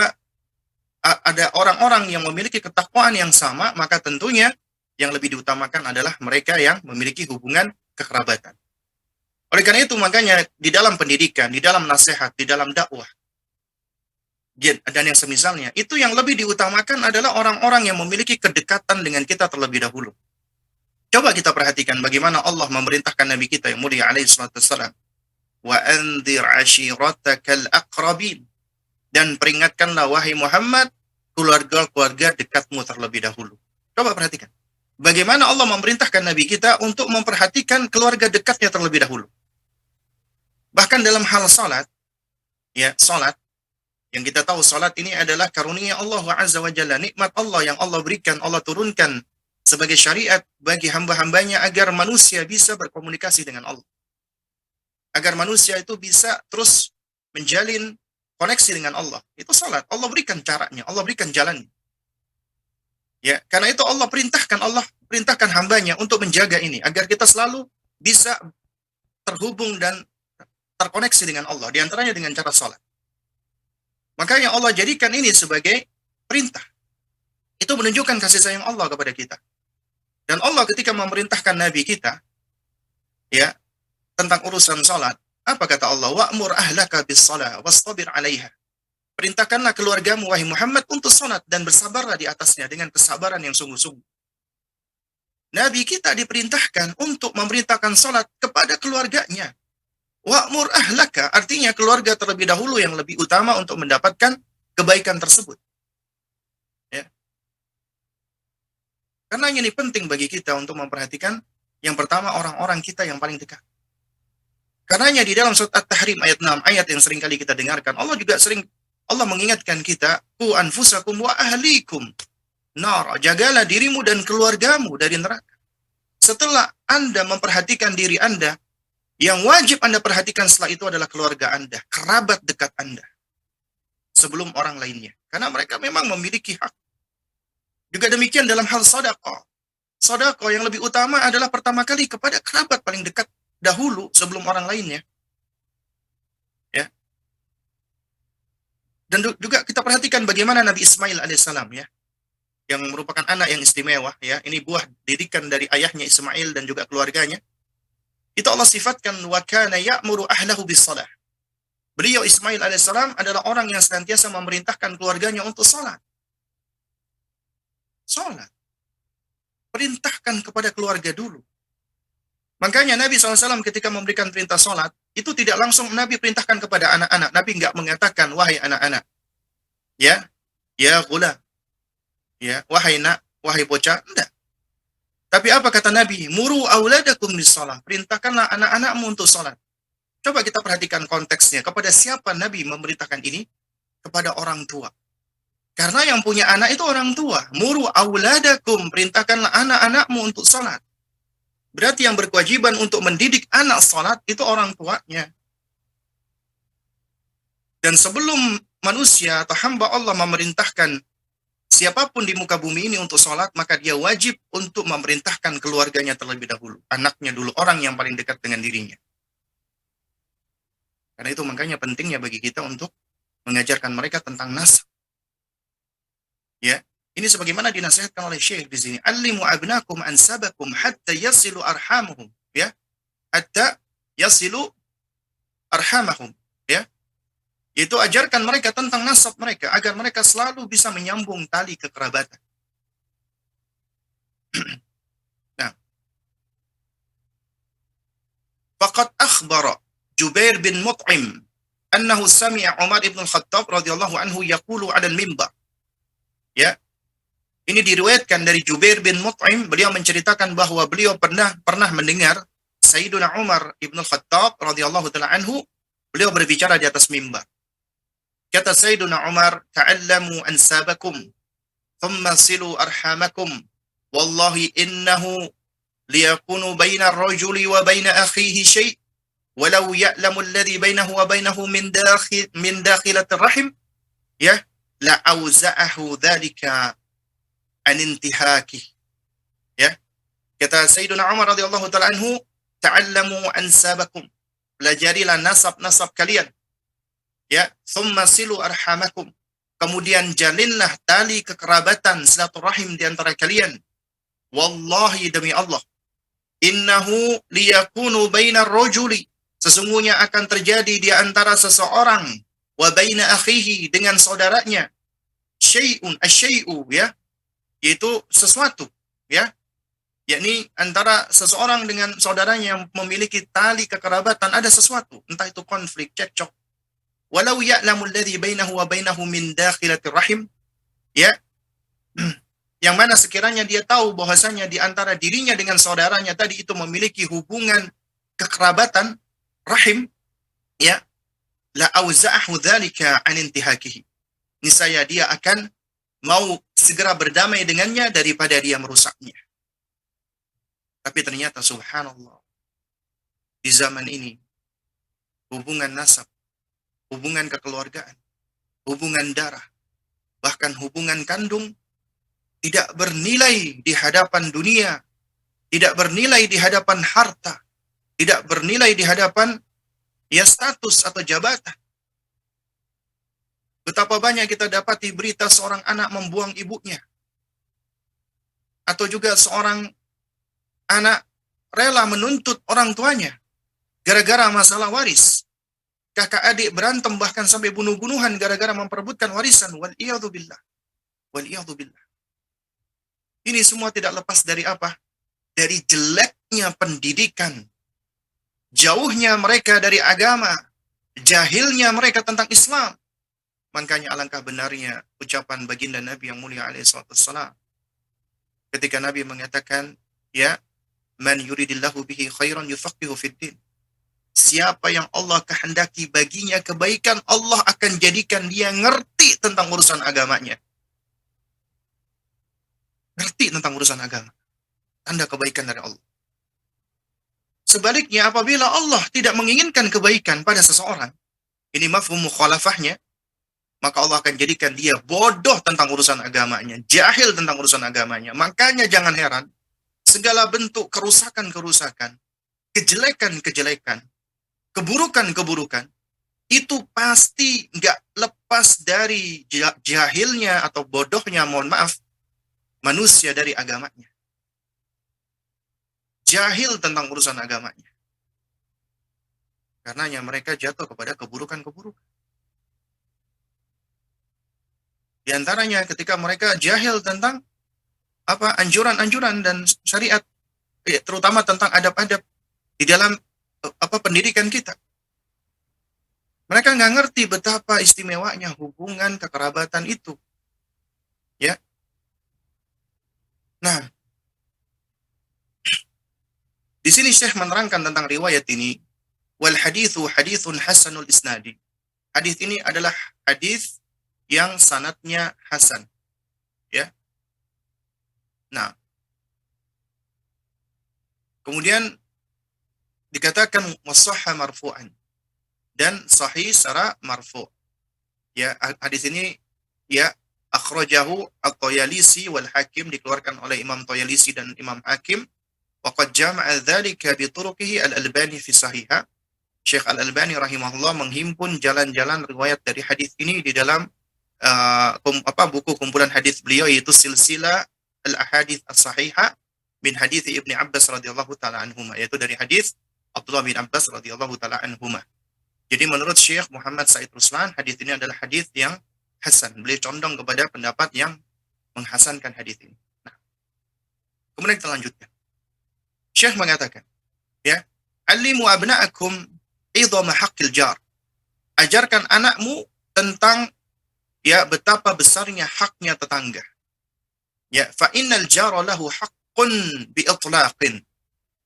ada orang-orang yang memiliki ketakwaan yang sama, maka tentunya yang lebih diutamakan adalah mereka yang memiliki hubungan kekerabatan. Oleh karena itu, makanya di dalam pendidikan, di dalam nasihat, di dalam dakwah, dan yang semisalnya, itu yang lebih diutamakan adalah orang-orang yang memiliki kedekatan dengan kita terlebih dahulu. Coba kita perhatikan bagaimana Allah memerintahkan Nabi kita yang mulia alaihi salatu wassalam. Wa anzir ashiratakal aqrabin. Dan peringatkanlah wahai Muhammad keluarga-keluarga dekatmu terlebih dahulu. Coba perhatikan. Bagaimana Allah memerintahkan Nabi kita untuk memperhatikan keluarga dekatnya terlebih dahulu. Bahkan dalam hal salat, ya, salat, yang kita tahu salat ini adalah karunia Allah Azza wa Jalla, nikmat Allah yang Allah berikan, Allah turunkan sebagai syariat bagi hamba-hambanya agar manusia bisa berkomunikasi dengan Allah. Agar manusia itu bisa terus menjalin koneksi dengan Allah. Itu salat. Allah berikan caranya, Allah berikan jalannya. Ya, karena itu Allah perintahkan hambanya untuk menjaga ini agar kita selalu bisa terhubung dan terkoneksi dengan Allah, di antaranya dengan cara salat. Makanya Allah jadikan ini sebagai perintah. Itu menunjukkan kasih sayang Allah kepada kita. Dan Allah ketika memerintahkan Nabi kita, ya, tentang urusan salat, apa kata Allah? Wa'mur ahlaka bis-shalah wastabir 'alaiha. Perintahkanlah keluargamu wahai Muhammad untuk salat dan bersabarlah di atasnya dengan kesabaran yang sungguh-sungguh. Nabi kita diperintahkan untuk memerintahkan salat kepada keluarganya. Wa'mur ahlaka, artinya keluarga terlebih dahulu yang lebih utama untuk mendapatkan kebaikan tersebut. Ya. Karena ini penting bagi kita untuk memperhatikan yang pertama orang-orang kita yang paling dekat. Karenanya di dalam surat At-Tahrim ayat 6, ayat yang sering kali kita dengarkan, Allah mengingatkan kita, "Qu anfusakum wa ahlikum nar." Jagalah dirimu dan keluargamu dari neraka. Setelah Anda memperhatikan diri Anda, yang wajib Anda perhatikan setelah itu adalah keluarga Anda, kerabat dekat Anda, sebelum orang lainnya. Karena mereka memang memiliki hak. Juga demikian dalam hal sedekah. Sedekah yang lebih utama adalah pertama kali kepada kerabat paling dekat dahulu sebelum orang lainnya. Ya. Dan juga kita perhatikan bagaimana Nabi Ismail alaihissalam ya, yang merupakan anak yang istimewa ya. Ini buah didikan dari ayahnya Ismail dan juga keluarganya. Itu Allah sifatkan wa kana ya'muru ahlahu bis-shalah. Beliau Ismail alaihissalam adalah orang yang senantiasa memerintahkan keluarganya untuk salat. Salat. Perintahkan kepada keluarga dulu. Makanya Nabi SAW ketika memberikan perintah salat, itu tidak langsung Nabi perintahkan kepada anak-anak. Nabi enggak mengatakan, wahai anak-anak. Ya, ya gula. Ya, wahai nak, wahai bocah. Enggak. Tapi apa kata Nabi? Muru auladakum bis-shalah. Perintahkanlah anak-anakmu untuk salat. Coba kita perhatikan konteksnya. Kepada siapa Nabi memerintahkan ini? Kepada orang tua. Karena yang punya anak itu orang tua. Muru auladakum. Perintahkanlah anak-anakmu untuk salat. Berarti yang berkewajiban untuk mendidik anak salat itu orang tuanya. Dan sebelum manusia atau hamba Allah memerintahkan siapapun di muka bumi ini untuk salat, maka dia wajib untuk memerintahkan keluarganya terlebih dahulu. Anaknya dulu, orang yang paling dekat dengan dirinya. Karena itu makanya pentingnya bagi kita untuk mengajarkan mereka tentang nasab. Ya, ini sebagaimana dinasihatkan oleh Syekh di sini. Allimu abnakum ansabakum hatta yasilu arhamuhum. Ya, hatta yasilu arhamahum. Ya, itu ajarkan mereka tentang nasab mereka agar mereka selalu bisa menyambung tali kekerabatan. Nah, faqad akhbara Jubair bin Mut'im annahu sami'a Umar ibn al-Khattab radhiyallahu anhu yaqulu 'ala al-mimbar. Ya. Ini diriwayatkan dari Jubair bin Mut'im, beliau menceritakan bahwa beliau pernah mendengar Sayyiduna Umar ibn al-Khattab radhiyallahu taala anhu, beliau berbicara di atas mimbar. Kata Sayyiduna Umar, "Ta'allamu ansabakum, thumma silu arhamakum. Wallahi innahu liyakunu baina ar-rajuli wa baina akhihi syai', walau ya'lamu alladhi bainahu wa bainahu min dakhilatir rahim, ya, la auza'ahu dzalika an intihaki." Ya. Kata Sayyiduna Umar radhiyallahu taala anhu, "Ta'allamu ansabakum." Pelajarilah nasab-nasab kalian. Ya, thumma silu arhamakum. Kemudian jalinlah tali kekerabatan silaturahim di antara kalian. Wallahi demi Allah, innahu liyakunu bainar rajuli. Sesungguhnya akan terjadi di antara seseorang wa baina akhihi, dengan saudaranya, syai'un asyai'u, ya, yaitu sesuatu, ya, yakni antara seseorang dengan saudaranya yang memiliki tali kekerabatan ada sesuatu, entah itu konflik, cekcok. Walau ya'lamu alladhi bainahu wa bainahu min dakhilatir rahim, ya, yang mana sekiranya dia tahu bahwasanya di antara dirinya dengan saudaranya tadi itu memiliki hubungan kekerabatan rahim, ya, la auza'ahu dzalika an intihakihi. Niscaya dia akan mau segera berdamai dengannya daripada dia merusaknya. Tapi ternyata subhanallah, di zaman ini hubungan nasab, hubungan kekeluargaan, hubungan darah, bahkan hubungan kandung tidak bernilai di hadapan dunia, tidak bernilai di hadapan harta, tidak bernilai di hadapan ya status atau jabatan. Betapa banyak kita dapati berita seorang anak membuang ibunya, atau juga seorang anak rela menuntut orang tuanya gara-gara masalah waris. Kakak adik berantem bahkan sampai bunuh-bunuhan gara-gara memperebutkan warisan. Wal'iyadzubillah. Wal'iyadzubillah. Ini semua tidak lepas dari apa? dari jeleknya pendidikan, jauhnya mereka dari agama, jahilnya mereka tentang Islam. Makanya alangkah benarnya ucapan baginda Nabi yang mulia alaihi wassalam ketika Nabi mengatakan, ya, man yuridillahu bihi khairan yufaqihu fid din. Siapa yang Allah kehendaki baginya kebaikan, Allah akan jadikan dia ngerti tentang urusan agamanya. Ngerti tentang urusan agama. Tanda kebaikan dari Allah. Sebaliknya apabila Allah tidak menginginkan kebaikan pada seseorang, ini mafhum mukhalafahnya, maka Allah akan jadikan dia bodoh tentang urusan agamanya, jahil tentang urusan agamanya. Makanya jangan heran, segala bentuk kerusakan-kerusakan, kejelekan-kejelekan, keburukan-keburukan, itu pasti nggak lepas dari jahilnya atau bodohnya, mohon maaf, manusia dari agamanya. Jahil tentang urusan agamanya. Karenanya mereka jatuh kepada keburukan-keburukan. Di antaranya ketika mereka jahil tentang anjuran-anjuran dan syariat, terutama tentang adab-adab di dalam pendidikan kita. Mereka nggak ngerti betapa istimewanya hubungan kekerabatan itu. Ya. Nah, di sini Syekh menerangkan tentang riwayat ini, wal hadithu hadithun hasanul isnadi. Hadis ini adalah hadis yang sanadnya hasan. Ya. Nah, kemudian dikatakan wasahha marfu'an dan sahih secara marfu'. Ya, hadis ini ya akhrajahu at-Tayalisi wal Hakim, dikeluarkan oleh Imam Tayalisi dan Imam Hakim. Wa qad jama'a dzalika bi turuqihi al-Albani fi Sahihah. Syekh Al-Albani rahimahullah menghimpun jalan-jalan riwayat dari hadis ini di dalam buku kumpulan hadis beliau, yaitu Silsilah Al-Ahadits As-Sahihah min hadits Ibnu Abbas radhiyallahu taala anhuma, yaitu dari hadis Abdullah bin Abbas radhiyallahu taala anhuma. Jadi menurut Syekh Muhammad Said Ruslan, hadis ini adalah hadis yang hasan. Beliau condong kepada pendapat yang menghasankan hadis ini. Nah, kemudian kita lanjutkan. Syekh mengatakan, ya, alimu abna'akum idhama haqqil jar. Ajarkan anakmu tentang ya betapa besarnya haknya tetangga. Ya, fa innal jara lahu haqqun bi itlaqin.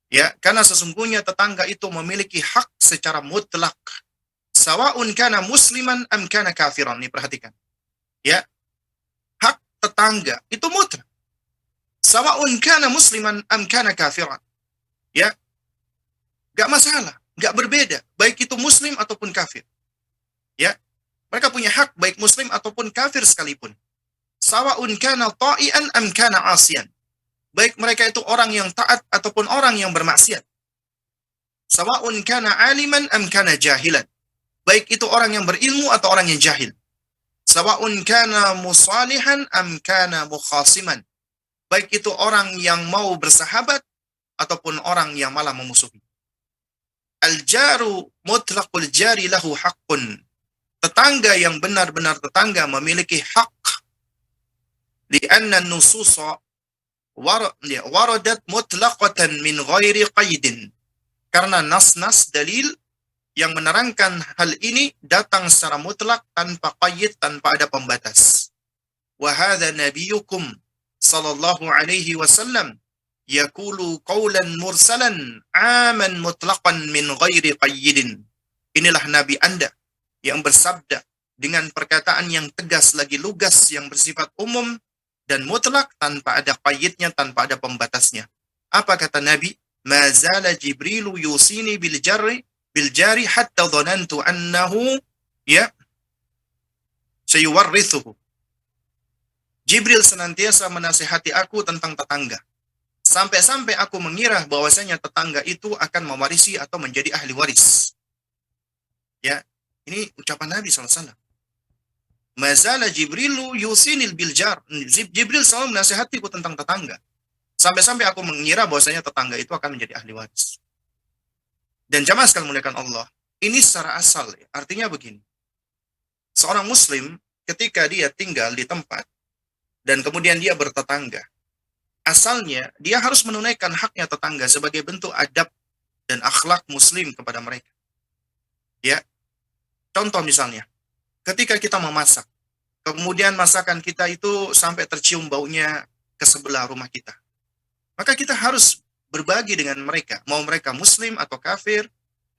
Ya, karena sesungguhnya tetangga itu memiliki hak secara mutlak. Sawa'un kana musliman am kana kafiran. Nih perhatikan. Ya, hak tetangga itu mutlak. Sawa'un kana musliman am kana kafiran. Ya, gak masalah, gak berbeda, baik itu muslim ataupun kafir. Ya, mereka punya hak baik muslim ataupun kafir sekalipun. Sawa'un kana ta'ian am kana 'asiyan. Baik mereka itu orang yang taat ataupun orang yang bermaksiat. Sawa'un kana 'aliman am kana jahilan. Baik itu orang yang berilmu atau orang yang jahil. Sawa'un kana musalihan am kana mukhasiman. Baik itu orang yang mau bersahabat ataupun orang yang malah memusuhi. Al-jaru mutlaqul jari lahu haqqun. Tetangga yang benar-benar tetangga memiliki hak. Lianna nususa waradat mutlaqatan min ghairi qaidin. Karena nas-nas dalil yang menerangkan hal ini datang secara mutlak tanpa qaid, tanpa ada pembatas. Wa hadza nabiyukum sallallahu alaihi wasallam yaqulu qawlan mursalan aman mutlaqan min ghairi qayyidin. Inilah nabi Anda yang bersabda dengan perkataan yang tegas lagi lugas, yang bersifat umum dan mutlak tanpa ada qayyidnya, tanpa ada pembatasnya. Apa kata Nabi? Ma zala Jibrilu yusini bil jari hatta dhanantu annahu ya sayuwarrithuhu. Jibril senantiasa menasihati aku tentang tetangga. Sampai-sampai aku mengira bahwasanya tetangga itu akan mewarisi atau menjadi ahli waris. Ya, ini ucapan Nabi SAW. Mazala Jibrilu yusinil biljar. Jibril selalu menasihatiku tentang tetangga. Sampai-sampai aku mengira bahwasanya tetangga itu akan menjadi ahli waris. Dan jamaah sekalian muliakan Allah, ini secara asal. Artinya begini. Seorang muslim ketika dia tinggal di tempat dan kemudian dia bertetangga, asalnya dia harus menunaikan haknya tetangga sebagai bentuk adab dan akhlak muslim kepada mereka. Ya, contoh misalnya, ketika kita memasak, kemudian masakan kita itu sampai tercium baunya ke sebelah rumah kita. Maka kita harus berbagi dengan mereka. Mau mereka muslim atau kafir,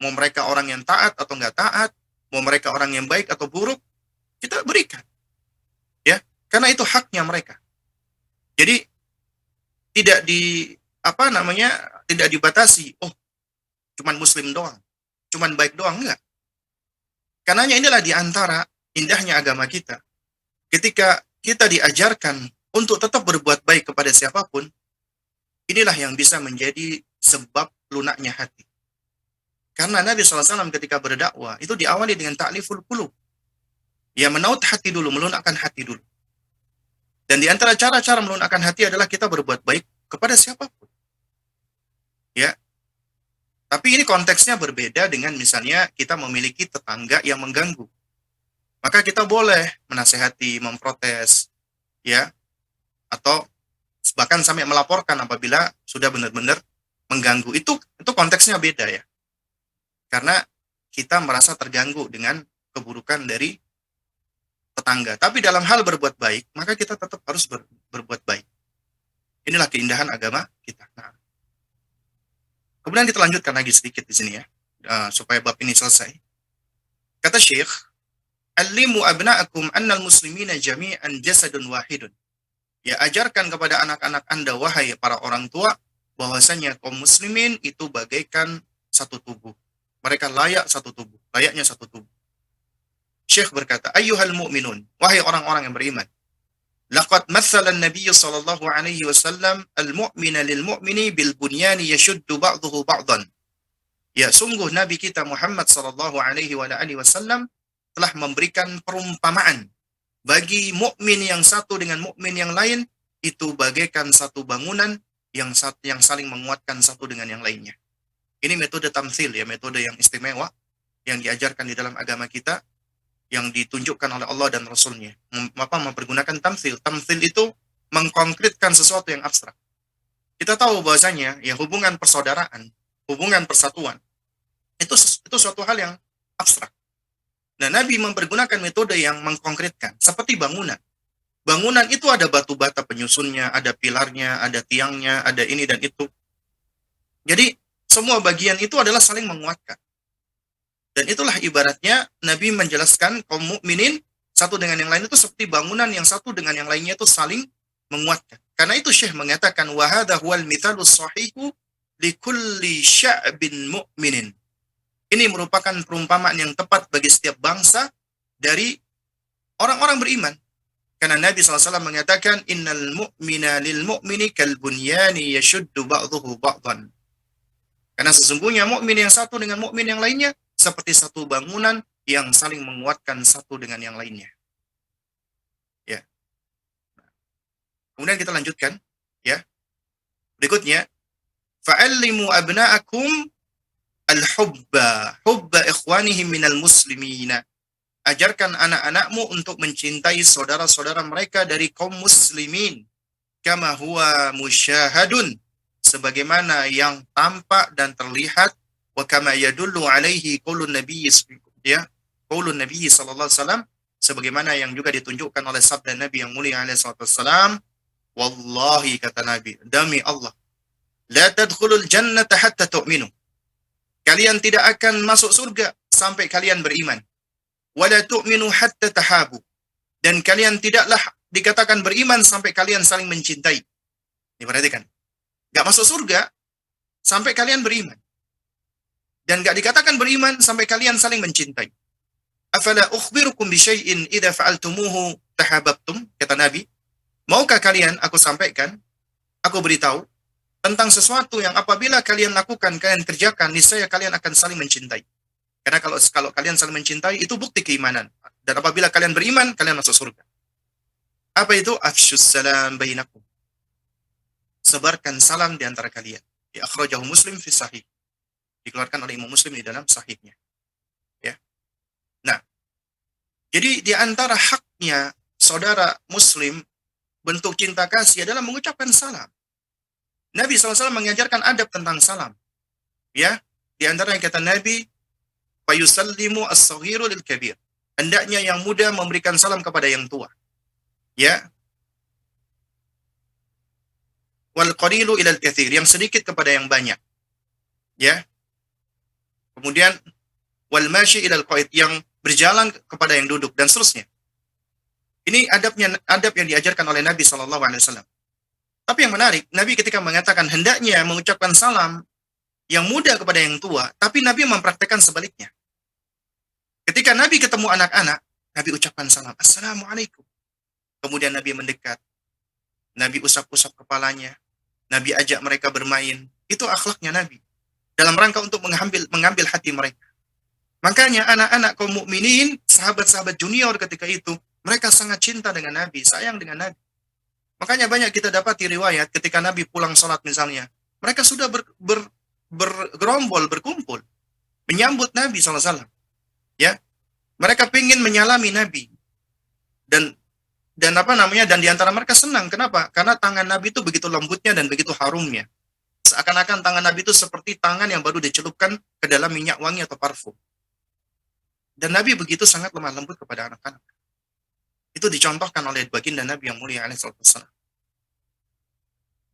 mau mereka orang yang taat atau nggak taat, mau mereka orang yang baik atau buruk, kita berikan. Ya, karena itu haknya mereka. Jadi tidak di apa namanya, tidak dibatasi. Oh, cuman muslim doang, cuman baik doang, enggak. Karenanya inilah di antara indahnya agama kita. Ketika kita diajarkan untuk tetap berbuat baik kepada siapapun, inilah yang bisa menjadi sebab lunaknya hati. Karena Nabi SAW ketika berdakwah, itu diawali dengan ta'liful qulub. Ya, menaut hati dulu, melunakkan hati dulu. Dan di antara cara-cara melunakkan hati adalah kita berbuat baik kepada siapapun. Ya, tapi ini konteksnya berbeda dengan misalnya kita memiliki tetangga yang mengganggu. Maka kita boleh menasehati, memprotes, ya, atau bahkan sampai melaporkan apabila sudah benar-benar mengganggu. Itu konteksnya beda ya. Karena kita merasa terganggu dengan keburukan dari tetangga. Tapi dalam hal berbuat baik, maka kita tetap harus berbuat baik. Inilah keindahan agama kita. Nah, kemudian kita lanjutkan lagi sedikit di sini ya, supaya bab ini selesai. Kata Syekh, "Allimu abna'akum annal muslimina jami'an jasadun wahidun." Ya, ajarkan kepada anak-anak Anda, wahai para orang tua, bahwasanya kaum muslimin itu bagaikan satu tubuh. Mereka layak satu tubuh, layaknya satu tubuh. Syekh berkata, "Ayyuhal mu'minun," wahai orang-orang yang beriman. "Laqad matsala an-nabiy sallallahu alaihi wasallam al-mu'mina lil-mu'mini bil bunyani yashuddu ba'dahu ba'dan." Ya, sungguh Nabi kita Muhammad sallallahu alaihi wasallam telah memberikan perumpamaan bagi mukmin yang satu dengan mukmin yang lain, itu bagaikan satu bangunan yang saling menguatkan satu dengan yang lainnya. Ini metode tamtsil ya, metode yang istimewa yang diajarkan di dalam agama kita, yang ditunjukkan oleh Allah dan Rasul-Nya. Mempergunakan tamtsil. Tamtsil itu mengkonkretkan sesuatu yang abstrak. Kita tahu bahwasanya ya, hubungan persaudaraan, hubungan persatuan, itu suatu hal yang abstrak. Nah, Nabi mempergunakan metode yang mengkonkretkan, seperti bangunan. Bangunan itu ada batu bata penyusunnya, ada pilarnya, ada tiangnya, ada ini dan itu. Jadi, semua bagian itu adalah saling menguatkan. Dan itulah ibaratnya Nabi menjelaskan kaum mukminin satu dengan yang lain itu seperti bangunan yang satu dengan yang lainnya itu saling menguatkan. Karena itu Syekh mengatakan, wa hadha huwal mithalus sahihu likulli sya'bin mu'minin. Ini merupakan perumpamaan yang tepat bagi setiap bangsa dari orang-orang beriman. Karena Nabi SAW mengatakan, innal mu'mina lil mu'mini kal bunyani yashuddu ba'dahu ba'dan. Karena sesungguhnya mukmin yang satu dengan mukmin yang lainnya seperti satu bangunan yang saling menguatkan satu dengan yang lainnya. Ya. Kemudian kita lanjutkan, ya. Berikutnya, fa'allimu abna'akum al-hubba, hubba ikhwanihim minal muslimina. Ajarkan anak-anakmu untuk mencintai saudara-saudara mereka dari kaum muslimin. Kama huwa musyahadun, sebagaimana yang tampak dan terlihat, wa kama yadullu alaihi qaulun nabiy, ya, qaulun nabiy sallallahu alaihi wasallam, sebagaimana yang juga ditunjukkan oleh sabda Nabi yang mulia alaihi wasallam, wallahi, kata Nabi, demi Allah, la tadkhulul jannata hatta tu'minu. Kalian tidak akan masuk surga sampai kalian beriman. Wala tu'minu hatta tahabu. Dan kalian tidaklah dikatakan beriman sampai kalian saling mencintai. Ini perhatikan. Gak masuk surga sampai kalian beriman. Dan gak dikatakan beriman sampai kalian saling mencintai. Afala ukhbirukum bisyai'in idza fa'altumuhu tahabbtum, kata Nabi. Maukah kalian aku sampaikan, aku beritahu tentang sesuatu yang apabila kalian lakukan, kalian kerjakan, niscaya kalian akan saling mencintai. Karena kalau kalian saling mencintai, itu bukti keimanan. Dan apabila kalian beriman, kalian masuk surga. Apa itu? Afshus salam bainakum. Sebarkan salam di antara kalian. Ya, akhrajahu Muslim fi sahih. Dikeluarkan oleh Imam Muslim di dalam sahihnya. Ya. Nah, jadi di antara haknya saudara Muslim bentuk cinta kasih adalah mengucapkan salam. Nabi SAW mengajarkan adab tentang salam. Ya, di antara yang kata Nabi, fayusallimu as-saghiru lil kabir. Hendaknya yang muda memberikan salam kepada yang tua. Ya, wal qalilu ilal katsir, yang sedikit kepada yang banyak. Ya. Kemudian wal masyi ilal qa'id, yang berjalan kepada yang duduk dan seterusnya. Ini adab yang diajarkan oleh Nabi sallallahu alaihi wasallam. Tapi yang menarik, Nabi ketika mengatakan hendaknya mengucapkan salam yang muda kepada yang tua, tapi Nabi mempraktekkan sebaliknya. Ketika Nabi ketemu anak-anak, Nabi ucapkan salam, Assalamualaikum. Kemudian Nabi mendekat, Nabi usap-usap kepalanya, Nabi ajak mereka bermain. Itu akhlaknya Nabi dalam rangka untuk mengambil hati mereka. Makanya anak-anak kaum mukminin, sahabat-sahabat junior ketika itu, mereka sangat cinta dengan Nabi, sayang dengan Nabi. Makanya banyak kita dapati riwayat ketika Nabi pulang sholat misalnya, mereka sudah bergerombol, berkumpul, menyambut Nabi SAW. Ya, mereka ingin menyalami Nabi. Dan di antara mereka senang. Kenapa? Karena tangan Nabi itu begitu lembutnya dan begitu harumnya. Seakan-akan tangan Nabi itu seperti tangan yang baru dicelupkan ke dalam minyak wangi atau parfum. Dan Nabi begitu sangat lemah lembut kepada anak-anak. Itu dicontohkan oleh baginda Nabi yang mulia alaihi wasallam.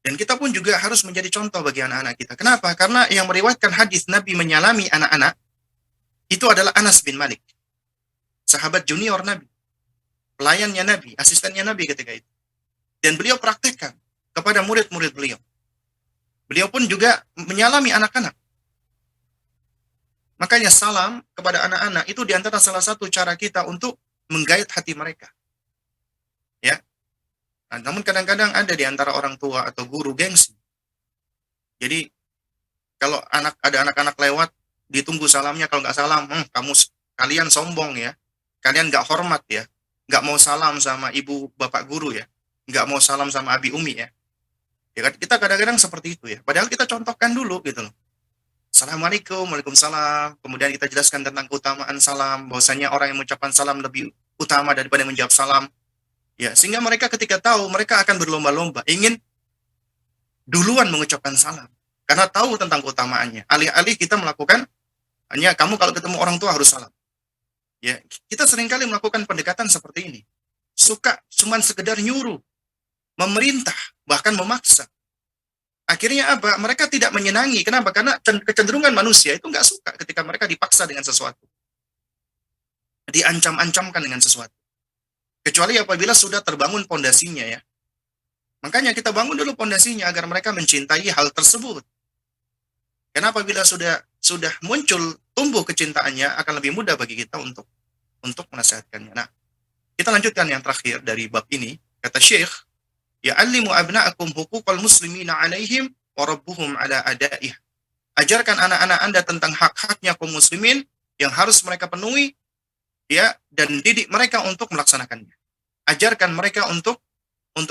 Dan kita pun juga harus menjadi contoh bagi anak-anak kita. Kenapa? Karena yang meriwayatkan hadis Nabi menyalami anak-anak itu adalah Anas bin Malik, sahabat junior Nabi, pelayannya Nabi, asistennya Nabi ketika itu. Dan beliau praktekkan kepada murid-murid beliau. Beliau pun juga menyalami anak-anak. Makanya salam kepada anak-anak itu diantara salah satu cara kita untuk menggait hati mereka. Ya. Nah, namun kadang-kadang ada di antara orang tua atau guru gengsi. Jadi kalau ada anak-anak lewat, ditunggu salamnya, kalau nggak salam, kalian sombong ya, kalian nggak hormat ya, nggak mau salam sama ibu bapak guru ya, nggak mau salam sama abi umi ya. Ya kita kadang-kadang seperti itu ya. Padahal kita contohkan dulu gitu loh. Assalamualaikum, waalaikumsalam. Kemudian kita jelaskan tentang keutamaan salam, bahwasanya orang yang mengucapkan salam lebih utama daripada yang menjawab salam. Ya, sehingga mereka ketika tahu, mereka akan berlomba-lomba ingin duluan mengucapkan salam karena tahu tentang keutamaannya. Alih-alih kita melakukan hanya kamu kalau ketemu orang tua harus salam. Ya, kita seringkali melakukan pendekatan seperti ini. Suka cuman sekedar nyuruh, memerintah, bahkan memaksa. Akhirnya apa? Mereka tidak menyenangi. Kenapa? Karena kecenderungan manusia itu nggak suka ketika mereka dipaksa dengan sesuatu. Diancam-ancamkan dengan sesuatu. Kecuali apabila sudah terbangun pondasinya ya. Makanya kita bangun dulu pondasinya agar mereka mencintai hal tersebut. Karena apabila sudah muncul, tumbuh kecintaannya, akan lebih mudah bagi kita untuk menasihatkannya. Nah, kita lanjutkan yang terakhir dari bab ini. Kata Syekh, ya'allimu abna'akum huquqal muslimina 'alaihim wa rabbuhum 'ala adaih. Ajarkan anak-anak Anda tentang hak-haknya kaum muslimin yang harus mereka penuhi ya, dan didik mereka untuk melaksanakannya. Ajarkan mereka untuk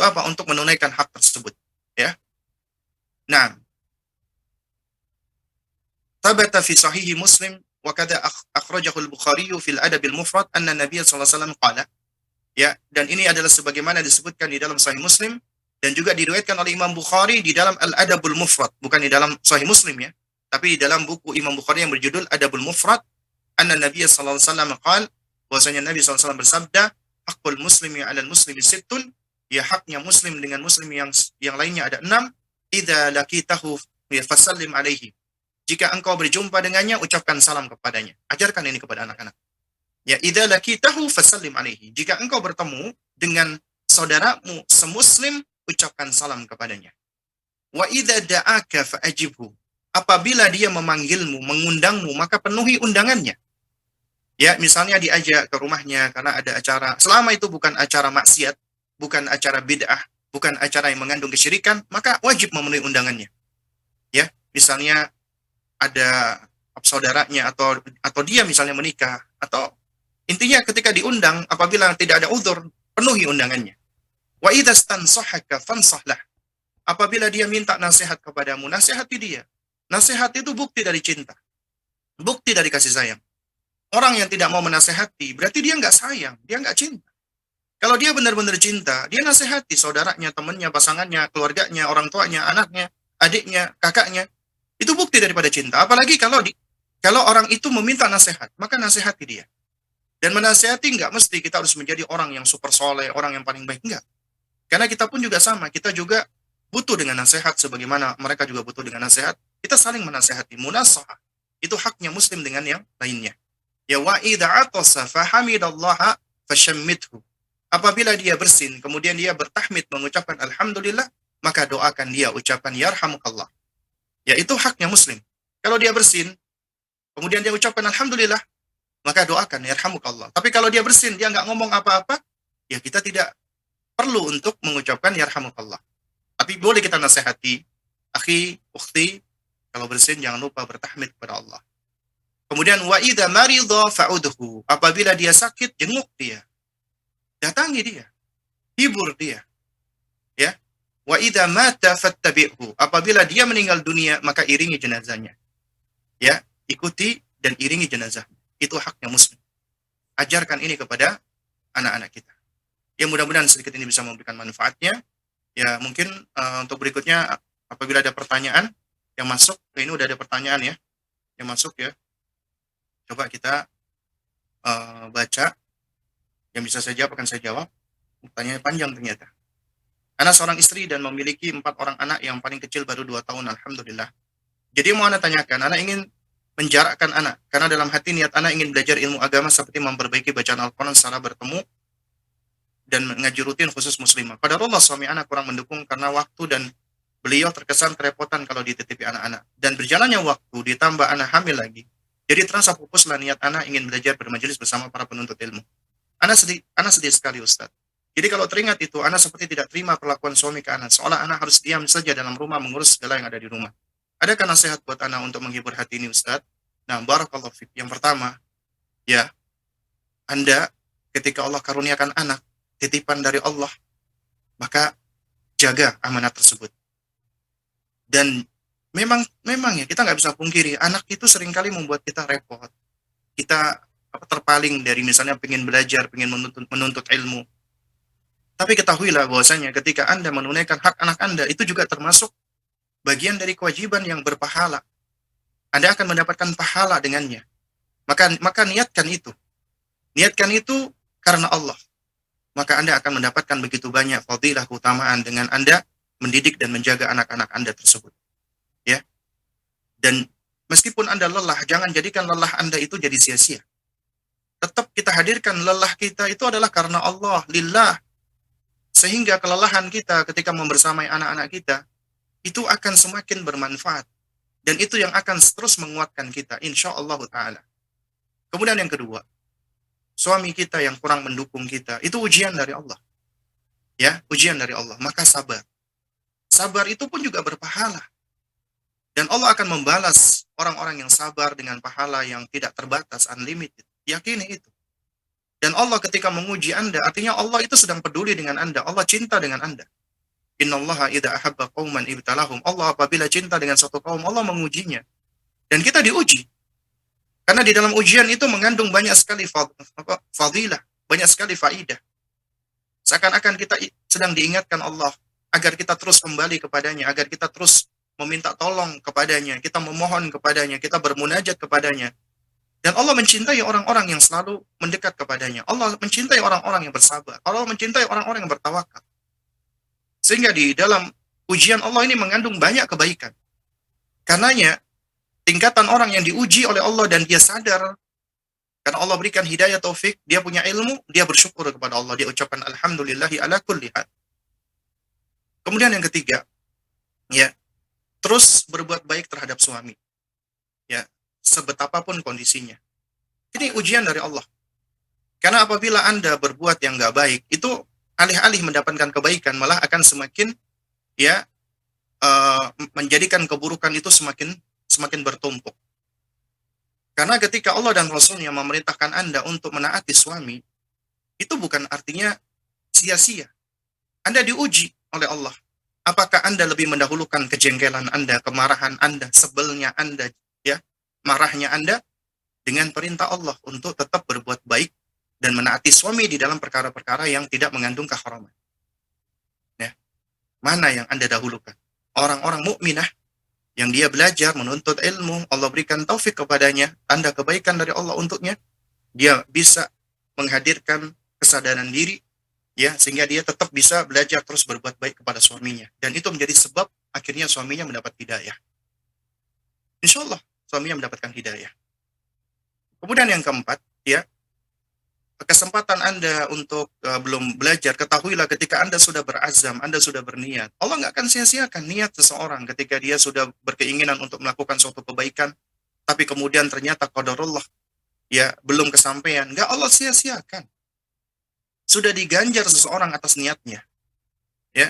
apa? Untuk menunaikan hak tersebut, ya. Nah, tabata fi sahih Muslim wa kadza akhrajahu al-Bukhari fil Adab al-Mufrad anna Nabiy sallallahu alaihi wasallam qala. Ya, dan ini adalah sebagaimana disebutkan di dalam Sahih Muslim dan juga diriwayatkan oleh Imam Bukhari di dalam Al-Adabul Mufrad, bukan di dalam Sahih Muslim ya, tapi di dalam buku Imam Bukhari yang berjudul Adabul Mufrad, anna Nabiy sallallahu alaihi wasallam qala, bahwasanya Nabi sallallahu alaihi wasallam bersabda, haqqul muslimi 'alal muslimi sittun, ya haknya muslim dengan muslim yang lainnya ada 6, idza laqitahu fasallim alaihi. Jika engkau berjumpa dengannya, ucapkan salam kepadanya. Ajarkan ini kepada anak-anak. Ya, idza laqitahu fasallim alaihi. Jika engkau bertemu dengan saudaramu semuslim, ucapkan salam kepadanya. Wa idza da'aka fa'ajibhu. Apabila dia memanggilmu, mengundangmu, maka penuhi undangannya. Ya, misalnya diajak ke rumahnya karena ada acara. Selama itu bukan acara maksiat, bukan acara bid'ah, bukan acara yang mengandung kesyirikan, maka wajib memenuhi undangannya. Ya, misalnya ada saudaranya atau dia misalnya menikah, atau intinya ketika diundang, apabila tidak ada uzur, penuhi undangannya. Wa idza stansahaka fansahlah. Apabila dia minta nasihat kepadamu, nasihati dia. Nasihat itu bukti dari cinta. Bukti dari kasih sayang. Orang yang tidak mau menasehati, berarti dia nggak sayang, dia nggak cinta. Kalau dia benar-benar cinta, dia nasihati saudaranya, temannya, pasangannya, keluarganya, orang tuanya, anaknya. adiknya, kakaknya. Itu bukti daripada cinta. Apalagi kalau orang itu meminta nasihat, maka nasihati dia. Dan menasihati nggak mesti kita harus menjadi orang yang super soleh, orang yang paling baik. Enggak. Karena kita pun juga sama. Kita juga butuh dengan nasihat sebagaimana mereka juga butuh dengan nasihat. Kita saling menasihati. Munasahah. Itu haknya muslim dengan yang lainnya. Ya wa idza atasa fahamidallaha fashammithu. Apabila dia bersin, kemudian dia bertahmid mengucapkan alhamdulillah, maka doakan dia ucapan yarhamukallah. Ya itu haknya muslim. Kalau dia bersin, kemudian dia ucapkan alhamdulillah, maka doakan yarhamukallah. Tapi kalau dia bersin, dia nggak ngomong apa-apa, ya kita tidak perlu untuk mengucapkan yarhamukallah. Tapi boleh kita nasihati, akhi, ukhti, kalau bersin jangan lupa bertahmid kepada Allah. Kemudian wa idza maridha fa'udhu. Apabila dia sakit, jenguk dia. Datangi dia. Hibur dia. Ya. Wa idza mata fattabi'hu. Apabila dia meninggal dunia, maka iringi jenazahnya. Ya, ikuti dan iringi jenazah. Itu haknya muslim. Ajarkan ini kepada anak-anak kita. Ya mudah-mudahan sedikit ini bisa memberikan manfaatnya. Ya mungkin untuk berikutnya apabila ada pertanyaan yang masuk, ini udah ada pertanyaan ya yang masuk ya. Coba kita baca. Yang bisa saya jawab akan saya jawab. Pertanyaannya panjang ternyata. Ana seorang istri dan memiliki 4 orang anak, yang paling kecil baru 2 tahun, alhamdulillah. Jadi mau Ana tanyakan, Ana ingin menjarakkan anak, karena dalam hati niat anak ingin belajar ilmu agama seperti memperbaiki bacaan Al-Quran secara bertemu dan mengaji rutin khusus muslimah. Padahal Allah suami anak kurang mendukung karena waktu dan beliau terkesan kerepotan kalau dititipi anak-anak. Dan berjalannya waktu ditambah anak hamil lagi. Jadi terasa pupuslah niat anak ingin belajar bermajelis bersama para penuntut ilmu. Anak sedih sekali Ustaz. Jadi kalau teringat itu, anak seperti tidak terima perlakuan suami ke anak, seolah anak harus diam saja dalam rumah mengurus segala yang ada di rumah. Adakah nasihat buat anak untuk menghibur hati ini Ustaz? Nah, barakallahu fiik. Yang pertama, ya, Anda ketika Allah karuniakan anak, titipan dari Allah, maka jaga amanat tersebut. Dan memang ya kita nggak bisa pungkiri, anak itu seringkali membuat kita repot. Kita terpaling dari misalnya pengen belajar, pengen menuntut ilmu. Tapi ketahuilah bahwasanya ketika Anda menunaikan hak anak Anda, itu juga termasuk bagian dari kewajiban yang berpahala. Anda akan mendapatkan pahala dengannya. Maka niatkan itu. Niatkan itu karena Allah. Maka Anda akan mendapatkan begitu banyak fadilah keutamaan dengan Anda mendidik dan menjaga anak-anak Anda tersebut. Ya. Dan meskipun Anda lelah, jangan jadikan lelah Anda itu jadi sia-sia. Tetap kita hadirkan lelah kita itu adalah karena Allah, lillah. Sehingga kelelahan kita ketika membersamai anak-anak kita, itu akan semakin bermanfaat. Dan itu yang akan terus menguatkan kita, insya Allah ta'ala. Kemudian yang kedua, suami kita yang kurang mendukung kita, itu ujian dari Allah. Ya, ujian dari Allah. Maka sabar. Sabar itu pun juga berpahala. Dan Allah akan membalas orang-orang yang sabar dengan pahala yang tidak terbatas, unlimited. Yakini itu. Dan Allah ketika menguji Anda, artinya Allah itu sedang peduli dengan Anda. Allah cinta dengan Anda. Innallaha idza ahabba qauman ibtalahum. Allah apabila cinta dengan satu kaum, Allah mengujinya. Dan kita diuji. Karena di dalam ujian itu mengandung banyak sekali fadilah, banyak sekali faidah. Seakan-akan kita sedang diingatkan Allah agar kita terus kembali kepadanya, agar kita terus meminta tolong kepadanya, kita memohon kepadanya, kita bermunajat kepadanya. Dan Allah mencintai orang-orang yang selalu mendekat kepadanya. Allah mencintai orang-orang yang bersabar. Allah mencintai orang-orang yang bertawakal. Sehingga di dalam ujian Allah ini mengandung banyak kebaikan. Karenanya, tingkatan orang yang diuji oleh Allah dan dia sadar, karena Allah berikan hidayah taufik, dia punya ilmu, dia bersyukur kepada Allah. Dia ucapkan alhamdulillahi ala kulli hal. Kemudian yang ketiga, ya, terus berbuat baik terhadap suami. Ya, sebetapapun kondisinya. Ini ujian dari Allah. Karena apabila Anda berbuat yang nggak baik, itu alih-alih mendapatkan kebaikan, malah akan semakin ya menjadikan keburukan itu semakin bertumpuk. Karena ketika Allah dan Rasulnya memerintahkan Anda untuk menaati suami, itu bukan artinya sia-sia. Anda diuji oleh Allah. Apakah Anda lebih mendahulukan kejengkelan Anda, kemarahan Anda, sebelnya Anda, ya, marahnya Anda dengan perintah Allah untuk tetap berbuat baik dan menaati suami di dalam perkara-perkara yang tidak mengandung keharaman. Ya. Mana yang Anda dahulukan? orang-orang mukminah yang dia belajar menuntut ilmu, Allah berikan taufik kepadanya, tanda kebaikan dari Allah untuknya, dia bisa menghadirkan kesadaran diri, ya, sehingga dia tetap bisa belajar terus berbuat baik kepada suaminya, dan itu menjadi sebab akhirnya suaminya mendapat hidayah. Insya Allah suaminya mendapatkan hidayah. Kemudian yang keempat, ya, kesempatan Anda untuk belum belajar, ketahuilah ketika Anda sudah berazam, Anda sudah berniat, Allah nggak akan sia-siakan niat seseorang ketika dia sudah berkeinginan untuk melakukan suatu kebaikan, tapi kemudian ternyata qadarullah, ya, belum kesampaian, nggak Allah sia-siakan. Sudah diganjar seseorang atas niatnya, ya.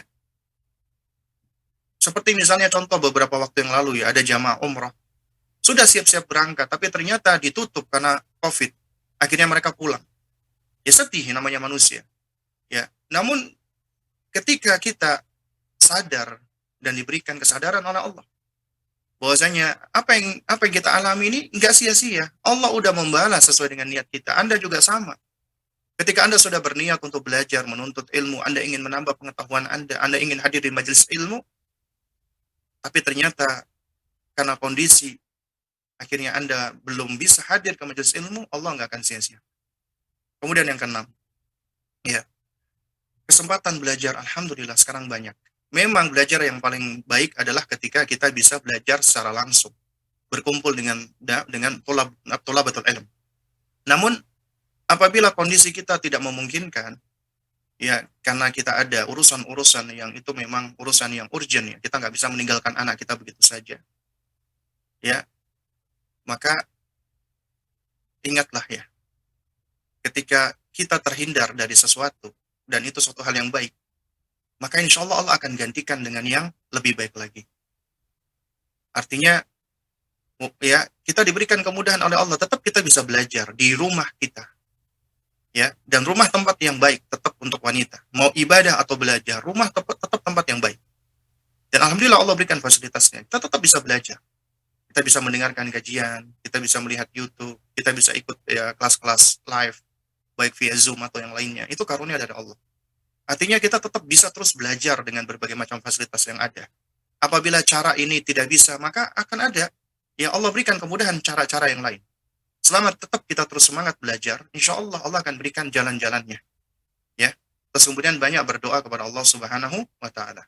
Seperti misalnya contoh beberapa waktu yang lalu, ya, ada jamaah umrah, sudah siap-siap berangkat, tapi ternyata ditutup karena COVID. Akhirnya mereka pulang. Ya sedih namanya manusia. Ya, namun ketika kita sadar dan diberikan kesadaran oleh Allah, bahwasanya apa yang kita alami ini nggak sia-sia. Allah udah membalas sesuai dengan niat kita. Anda juga sama. Ketika Anda sudah berniat untuk belajar, menuntut ilmu, Anda ingin menambah pengetahuan Anda ingin hadir di majelis ilmu, tapi ternyata karena kondisi akhirnya Anda belum bisa hadir ke majelis ilmu, Allah nggak akan sia-sia. Kemudian yang keenam, ya, kesempatan belajar alhamdulillah sekarang banyak. Memang belajar yang paling baik adalah ketika kita bisa belajar secara langsung, berkumpul dengan thulabatul ilm. Namun apabila kondisi kita tidak memungkinkan, ya, karena kita ada urusan-urusan yang itu memang urusan yang urgent, ya, kita nggak bisa meninggalkan anak kita begitu saja, ya, maka ingatlah, ya, ketika kita terhindar dari sesuatu dan itu suatu hal yang baik, maka insya Allah Allah akan gantikan dengan yang lebih baik lagi. Artinya, ya, kita diberikan kemudahan oleh Allah, tetap kita bisa belajar di rumah kita, ya, dan rumah tempat yang baik tetap untuk wanita, mau ibadah atau belajar, rumah tetap tempat yang baik. Dan alhamdulillah Allah berikan fasilitasnya, kita tetap bisa belajar, kita bisa mendengarkan kajian, kita bisa melihat YouTube, kita bisa ikut, ya, kelas-kelas live, baik via Zoom atau yang lainnya. Itu karunia dari Allah. Artinya kita tetap bisa terus belajar dengan berbagai macam fasilitas yang ada. Apabila cara ini tidak bisa, maka akan ada, ya, Allah berikan kemudahan cara-cara yang lain. Selama tetap kita terus semangat belajar, insya Allah Allah akan berikan jalan-jalannya, ya. Terus kemudian banyak berdoa kepada Allah Subhanahu wa Ta'ala.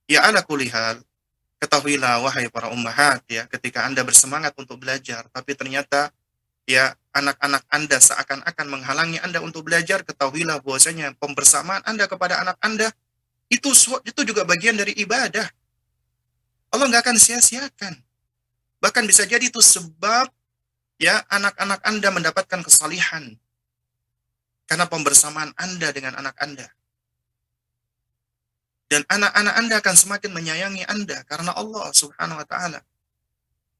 Ya, ala kulli hal, ketahuilah wahai para ummahat, ya, ketika Anda bersemangat untuk belajar, tapi ternyata, ya, anak-anak Anda seakan-akan menghalangi Anda untuk belajar, ketahuilah bahwasanya pembersamaan Anda kepada anak Anda itu juga bagian dari ibadah. Allah nggak akan sia-siakan. Bahkan bisa jadi itu sebab, ya, anak-anak Anda mendapatkan kesalihan karena pembersamaan Anda dengan anak Anda. Dan anak-anak Anda akan semakin menyayangi Anda karena Allah Subhanahu wa Ta'ala.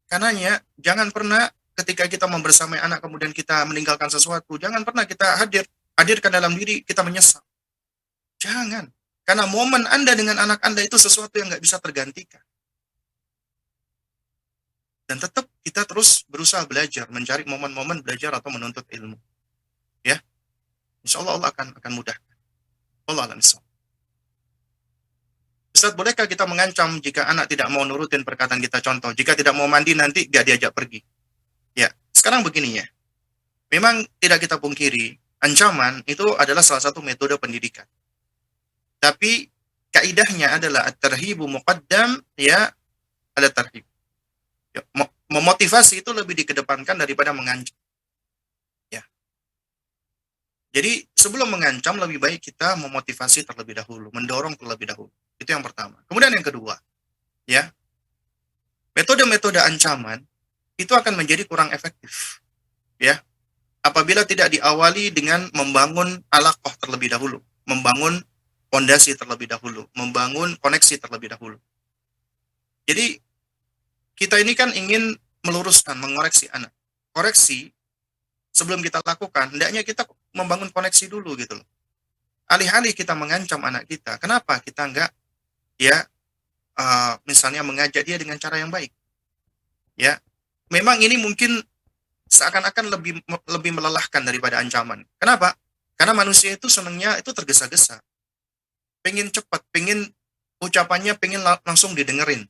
Karenanya, jangan pernah ketika kita membersamai anak kemudian kita meninggalkan sesuatu, jangan pernah kita hadirkan dalam diri kita menyesal. Jangan. Karena momen Anda dengan anak Anda itu sesuatu yang nggak bisa tergantikan. Dan tetap kita terus berusaha belajar, mencari momen-momen belajar atau menuntut ilmu. Ya, insya Allah Allah akan mudah. Allah alam. Ustaz, bolehkah kita mengancam jika anak tidak mau nurutin perkataan kita? Contoh, jika tidak mau mandi nanti gak diajak pergi. Ya, sekarang begini, ya. Memang tidak kita pungkiri, ancaman itu adalah salah satu metode pendidikan. Tapi kaidahnya adalah at-tarhibu muqaddam, ya, ada tarhib. Ya, memotivasi itu lebih dikedepankan daripada mengancam. Ya. Jadi sebelum mengancam lebih baik kita memotivasi terlebih dahulu, mendorong terlebih dahulu. Itu yang pertama. Kemudian yang kedua, ya, metode-metode ancaman itu akan menjadi kurang efektif, ya, apabila tidak diawali dengan membangun alaqah terlebih dahulu, membangun fondasi terlebih dahulu, membangun koneksi terlebih dahulu. Jadi kita ini kan ingin meluruskan, mengoreksi anak. Koreksi sebelum kita lakukan, hendaknya kita membangun koneksi dulu gitu loh. Alih-alih kita mengancam anak kita, kenapa kita enggak, ya, misalnya mengajak dia dengan cara yang baik, ya. Memang ini mungkin seakan-akan lebih melelahkan daripada ancaman. Kenapa? Karena manusia itu senangnya itu tergesa-gesa, pengen cepat, pengen ucapannya pengen langsung didengerin,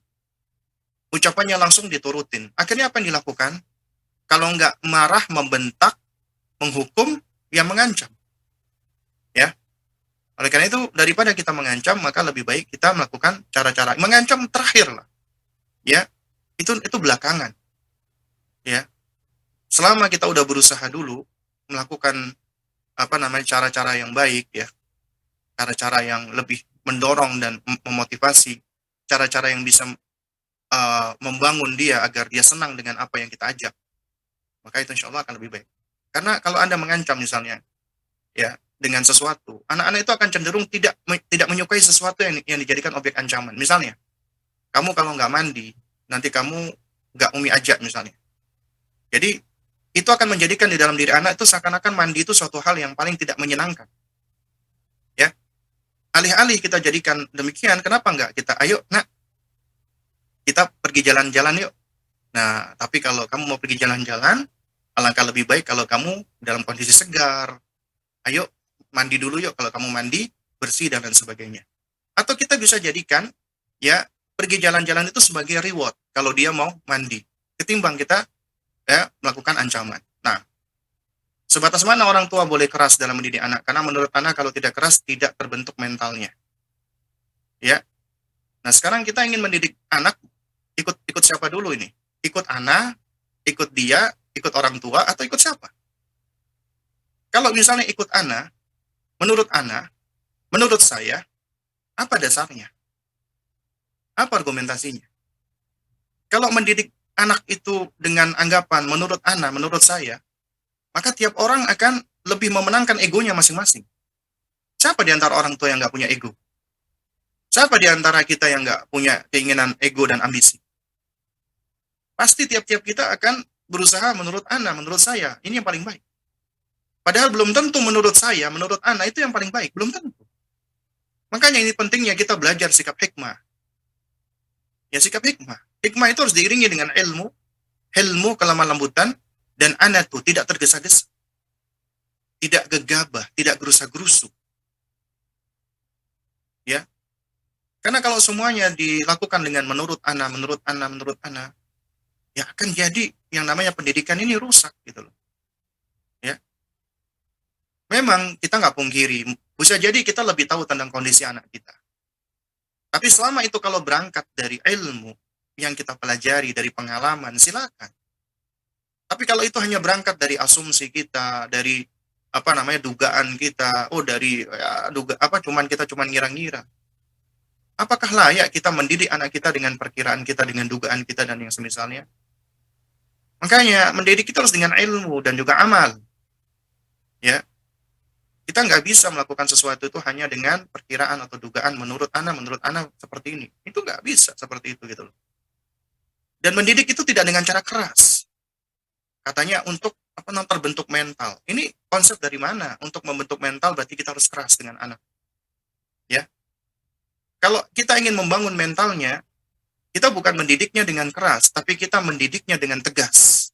ucapannya langsung diturutin. Akhirnya apa yang dilakukan? Kalau nggak marah, membentak, menghukum, ya mengancam. Ya, oleh karena itu daripada kita mengancam, maka lebih baik kita melakukan cara-cara mengancam terakhir lah. Ya, itu belakangan. Ya, selama kita udah berusaha dulu melakukan cara-cara yang baik, ya, cara-cara yang lebih mendorong dan memotivasi, cara-cara yang bisa membangun dia agar dia senang dengan apa yang kita ajak, maka itu insya Allah akan lebih baik. Karena kalau Anda mengancam misalnya, ya, dengan sesuatu, anak-anak itu akan cenderung tidak menyukai sesuatu yang dijadikan objek ancaman. Misalnya, kamu kalau nggak mandi, nanti kamu nggak umi aja misalnya. Jadi itu akan menjadikan di dalam diri anak itu seakan-akan mandi itu suatu hal yang paling tidak menyenangkan. Ya, alih-alih kita jadikan demikian, kenapa nggak kita, ayo nak, kita pergi jalan-jalan yuk. Nah, tapi kalau kamu mau pergi jalan-jalan, alangkah lebih baik kalau kamu dalam kondisi segar. Ayo mandi dulu yuk, kalau kamu mandi bersih dan lain sebagainya. Atau kita bisa jadikan, ya, pergi jalan-jalan itu sebagai reward kalau dia mau mandi, ketimbang kita, ya, melakukan ancaman. Nah, sebatas mana orang tua boleh keras dalam mendidik anak? Karena menurut anak kalau tidak keras tidak terbentuk mentalnya. Ya. Nah, sekarang kita ingin mendidik anak, ikut siapa dulu ini? Ikut anak, ikut dia, ikut orang tua, atau ikut siapa? Kalau misalnya ikut anak, menurut saya, apa dasarnya? Apa argumentasinya? Kalau mendidik anak itu dengan anggapan menurut anak, menurut saya, maka tiap orang akan lebih memenangkan egonya masing-masing. Siapa di antara orang tua yang nggak punya ego? Siapa di antara kita yang nggak punya keinginan ego dan ambisi? Pasti tiap-tiap kita akan berusaha menurut anak, menurut saya, ini yang paling baik. Padahal belum tentu menurut saya, menurut anak itu yang paling baik, belum tentu. Makanya ini pentingnya kita belajar sikap hikmah. Ya, sikap hikmah. Hikmah itu harus diiringi dengan ilmu kelemah lembutan, dan anak itu tidak tergesa-gesa, tidak gegabah, tidak gerusa-gerusu. Ya, karena kalau semuanya dilakukan dengan menurut anak, ya akan jadi yang namanya pendidikan ini rusak gitu loh. Ya, memang kita nggak pungkiri, bisa jadi kita lebih tahu tentang kondisi anak kita. Tapi selama itu kalau berangkat dari ilmu yang kita pelajari, dari pengalaman, silakan. Tapi kalau itu hanya berangkat dari asumsi kita, dari dugaan kita, dari ya, kita cuman ngira-ngira. Apakah layak kita mendidik anak kita dengan perkiraan kita, dengan dugaan kita dan yang semisalnya? Makanya mendidik kita harus dengan ilmu dan juga amal. Ya, kita nggak bisa melakukan sesuatu itu hanya dengan perkiraan atau dugaan menurut anak seperti ini. Itu nggak bisa seperti itu gitu loh. Dan mendidik itu tidak dengan cara keras. Katanya untuk terbentuk mental. Ini konsep dari mana? Untuk membentuk mental berarti kita harus keras dengan anak. Ya. Kalau kita ingin membangun mentalnya, kita bukan mendidiknya dengan keras, tapi kita mendidiknya dengan tegas.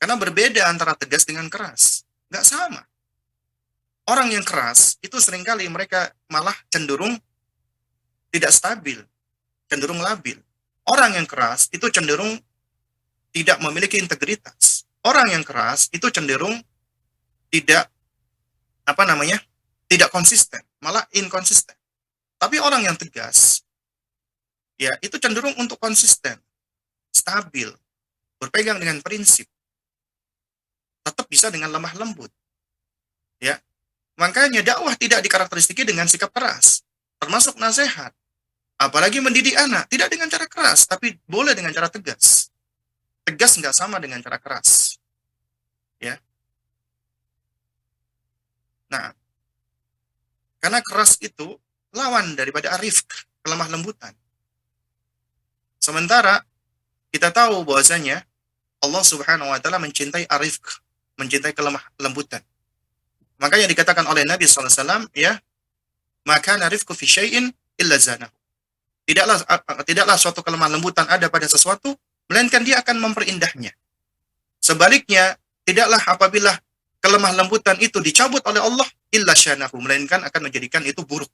Karena berbeda antara tegas dengan keras. Nggak sama. Orang yang keras, itu seringkali mereka malah cenderung tidak stabil, cenderung labil. Orang yang keras, itu cenderung tidak memiliki integritas. Orang yang keras, itu cenderung tidak, tidak konsisten, malah inkonsisten. Tapi orang yang tegas, ya, itu cenderung untuk konsisten, stabil, berpegang dengan prinsip, tetap bisa dengan lemah lembut. Ya, makanya dakwah tidak dikarakteristiki dengan sikap keras, termasuk nasihat. Apalagi mendidik anak, tidak dengan cara keras, tapi boleh dengan cara tegas. Tegas nggak sama dengan cara keras. Ya. Nah, karena keras itu lawan daripada arif, kelemah lembutan. Sementara kita tahu bahwasanya Allah Subhanahu wa taala mencintai arif, mencintai kelemah lembutan. Makanya dikatakan oleh Nabi SAW, ya, maka narifku fi syai'in illa zanahu. Tidaklah suatu kelemah lembutan ada pada sesuatu, melainkan dia akan memperindahnya. Sebaliknya, tidaklah apabila kelemah lembutan itu dicabut oleh Allah, illa syanahu, melainkan akan menjadikan itu buruk.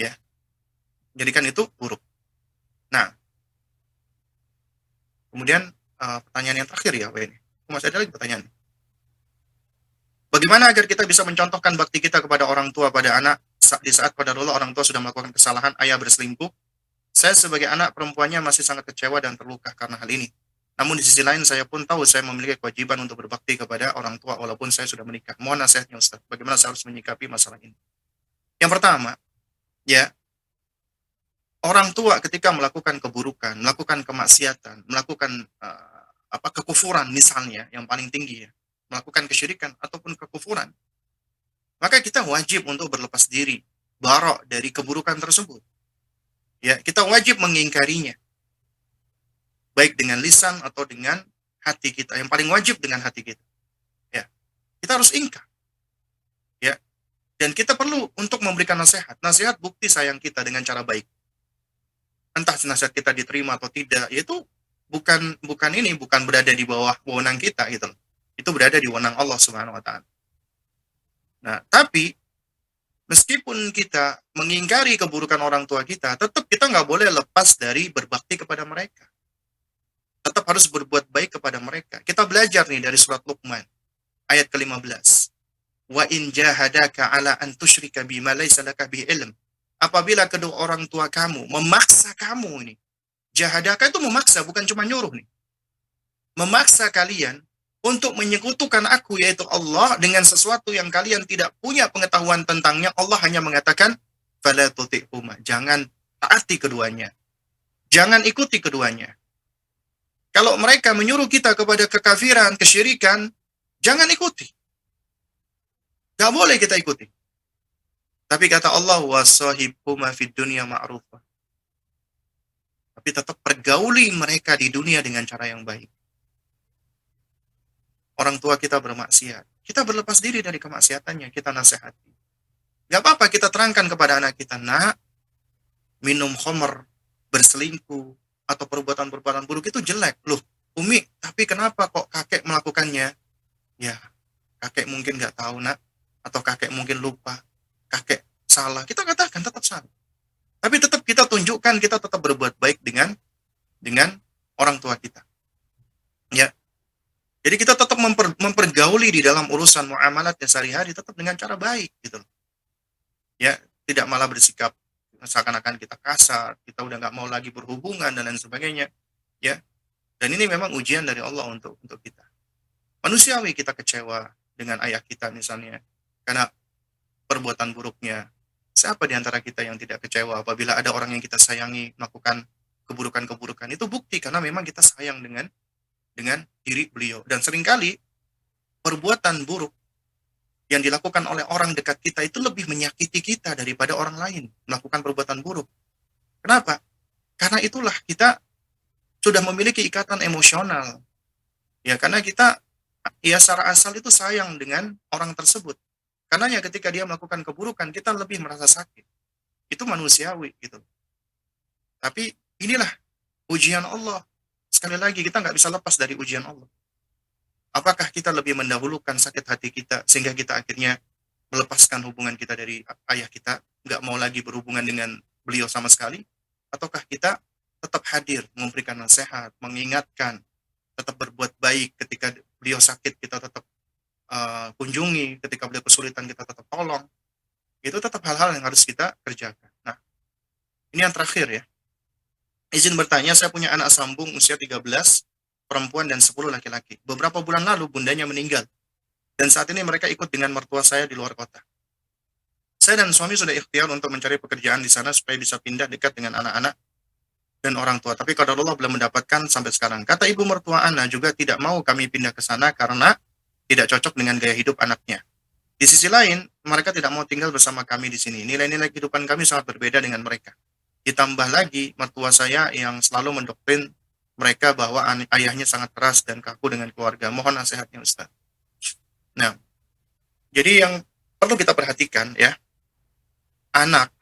Ya. Jadikan itu buruk. Nah, kemudian pertanyaan yang terakhir ya, Pak ini. Masih ada lagi pertanyaan. Bagaimana agar kita bisa mencontohkan bakti kita kepada orang tua pada anak di saat pada dulu orang tua sudah melakukan kesalahan, ayah berselingkuh. Saya sebagai anak perempuannya masih sangat kecewa dan terluka karena hal ini. Namun di sisi lain saya pun tahu saya memiliki kewajiban untuk berbakti kepada orang tua walaupun saya sudah menikah. Mohon nasihatnya Ustaz, bagaimana saya harus menyikapi masalah ini? Yang pertama, ya, orang tua ketika melakukan keburukan, melakukan kemaksiatan, melakukan kekufuran misalnya yang paling tinggi ya, melakukan kesyirikan ataupun kekufuran, maka kita wajib untuk berlepas diri, barok dari keburukan tersebut. Ya, kita wajib mengingkarinya, baik dengan lisan atau dengan hati kita. Yang paling wajib dengan hati kita. Ya, kita harus ingkar. Ya, dan kita perlu untuk memberikan nasihat. Nasihat bukti sayang kita dengan cara baik. Entah nasihat kita diterima atau tidak, yaitu bukan berada di bawah wewenang kita gitu. Itu berada di wewenang Allah Subhanahu wa taala. Nah, tapi meskipun kita mengingkari keburukan orang tua kita, tetap kita nggak boleh lepas dari berbakti kepada mereka. Tetap harus berbuat baik kepada mereka. Kita belajar nih dari surat Luqman, ayat ke-15. Wa in jahadaka ala an tusyrika bima laysa laka bi ilm. Apabila kedua orang tua kamu memaksa kamu ini. Jahadaka itu memaksa, bukan cuma nyuruh nih. Memaksa kalian untuk menyekutukan aku, yaitu Allah, dengan sesuatu yang kalian tidak punya pengetahuan tentangnya. Allah hanya mengatakan, fala tuti'huma. Jangan taati keduanya. Jangan ikuti keduanya. Kalau mereka menyuruh kita kepada kekafiran, kesyirikan, jangan ikuti. Gak boleh kita ikuti. Tapi kata Allah, wasahibhuma fid dunya ma'rufah. Tapi tetap pergauli mereka di dunia dengan cara yang baik. Orang tua kita bermaksiat, kita berlepas diri dari kemaksiatannya, kita nasihati. Gak apa-apa kita terangkan kepada anak kita, nak, minum khamr, berselingkuh, atau perbuatan-perbuatan buruk itu jelek. Loh, Umi, tapi kenapa kok kakek melakukannya? Ya, kakek mungkin gak tahu, nak, atau kakek mungkin lupa, kakek salah. Kita katakan tetap salah. Tapi tetap kita tunjukkan, kita tetap berbuat baik dengan orang tua kita. Ya, jadi kita tetap mempergauli di dalam urusan muamalat dan sehari-hari tetap dengan cara baik gitu. Ya, tidak malah bersikap seakan-akan kita kasar, kita udah nggak mau lagi berhubungan dan lain sebagainya. Ya, dan ini memang ujian dari Allah untuk kita. Manusiawi kita kecewa dengan ayah kita misalnya karena perbuatan buruknya. Siapa di antara kita yang tidak kecewa apabila ada orang yang kita sayangi melakukan keburukan-keburukan? Itu bukti karena memang kita sayang dengan diri beliau. Dan seringkali perbuatan buruk yang dilakukan oleh orang dekat kita itu lebih menyakiti kita daripada orang lain melakukan perbuatan buruk. Kenapa? Karena itulah kita sudah memiliki ikatan emosional. Ya, karena kita ya secara asal itu sayang dengan orang tersebut. Karena ya ketika dia melakukan keburukan, kita lebih merasa sakit. Itu manusiawi gitu. Tapi inilah ujian Allah. Sekali lagi, kita nggak bisa lepas dari ujian Allah. Apakah kita lebih mendahulukan sakit hati kita sehingga kita akhirnya melepaskan hubungan kita dari ayah kita, nggak mau lagi berhubungan dengan beliau sama sekali? Ataukah kita tetap hadir, memberikan nasihat, mengingatkan, tetap berbuat baik ketika beliau sakit, kita tetap kunjungi, ketika beliau kesulitan kita tetap tolong. Itu tetap hal-hal yang harus kita kerjakan. Nah, ini yang terakhir ya. Izin bertanya, saya punya anak sambung usia 13, perempuan dan 10 laki-laki. Beberapa bulan lalu bundanya meninggal. Dan saat ini mereka ikut dengan mertua saya di luar kota. Saya dan suami sudah ikhtiar untuk mencari pekerjaan di sana supaya bisa pindah dekat dengan anak-anak dan orang tua. Tapi qadarullah belum mendapatkan sampai sekarang. Kata ibu mertua Ana juga tidak mau kami pindah ke sana karena tidak cocok dengan gaya hidup anaknya. Di sisi lain, mereka tidak mau tinggal bersama kami di sini. Nilai-nilai kehidupan kami sangat berbeda dengan mereka. Ditambah lagi, mertua saya yang selalu mendoktrin mereka bahwa ayahnya sangat keras dan kaku dengan keluarga. Mohon nasihatnya, Ustaz. Nah, jadi yang perlu kita perhatikan ya, anak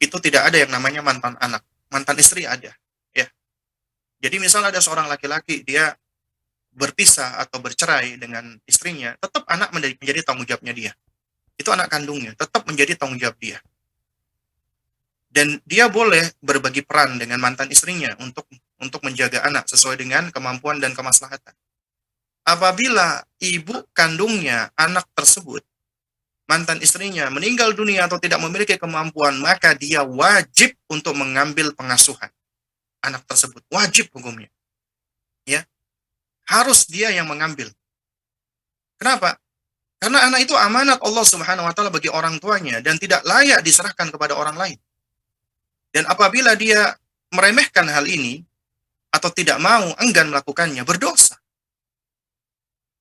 itu tidak ada yang namanya mantan anak. Mantan istri ada. Ya. Jadi misal ada seorang laki-laki, dia berpisah atau bercerai dengan istrinya, tetap anak menjadi tanggung jawabnya dia. Itu anak kandungnya, tetap menjadi tanggung jawab dia. dan dia boleh berbagi peran dengan mantan istrinya untuk menjaga anak sesuai dengan kemampuan dan kemaslahatan. Apabila ibu kandungnya anak tersebut, mantan istrinya meninggal dunia atau tidak memiliki kemampuan, maka dia wajib untuk mengambil pengasuhan anak tersebut. Wajib hukumnya. Ya, harus dia yang mengambil. Kenapa? Karena anak itu amanat Allah Subhanahu wa taala bagi orang tuanya dan tidak layak diserahkan kepada orang lain. Dan apabila dia meremehkan hal ini atau tidak mau, enggan melakukannya, berdosa.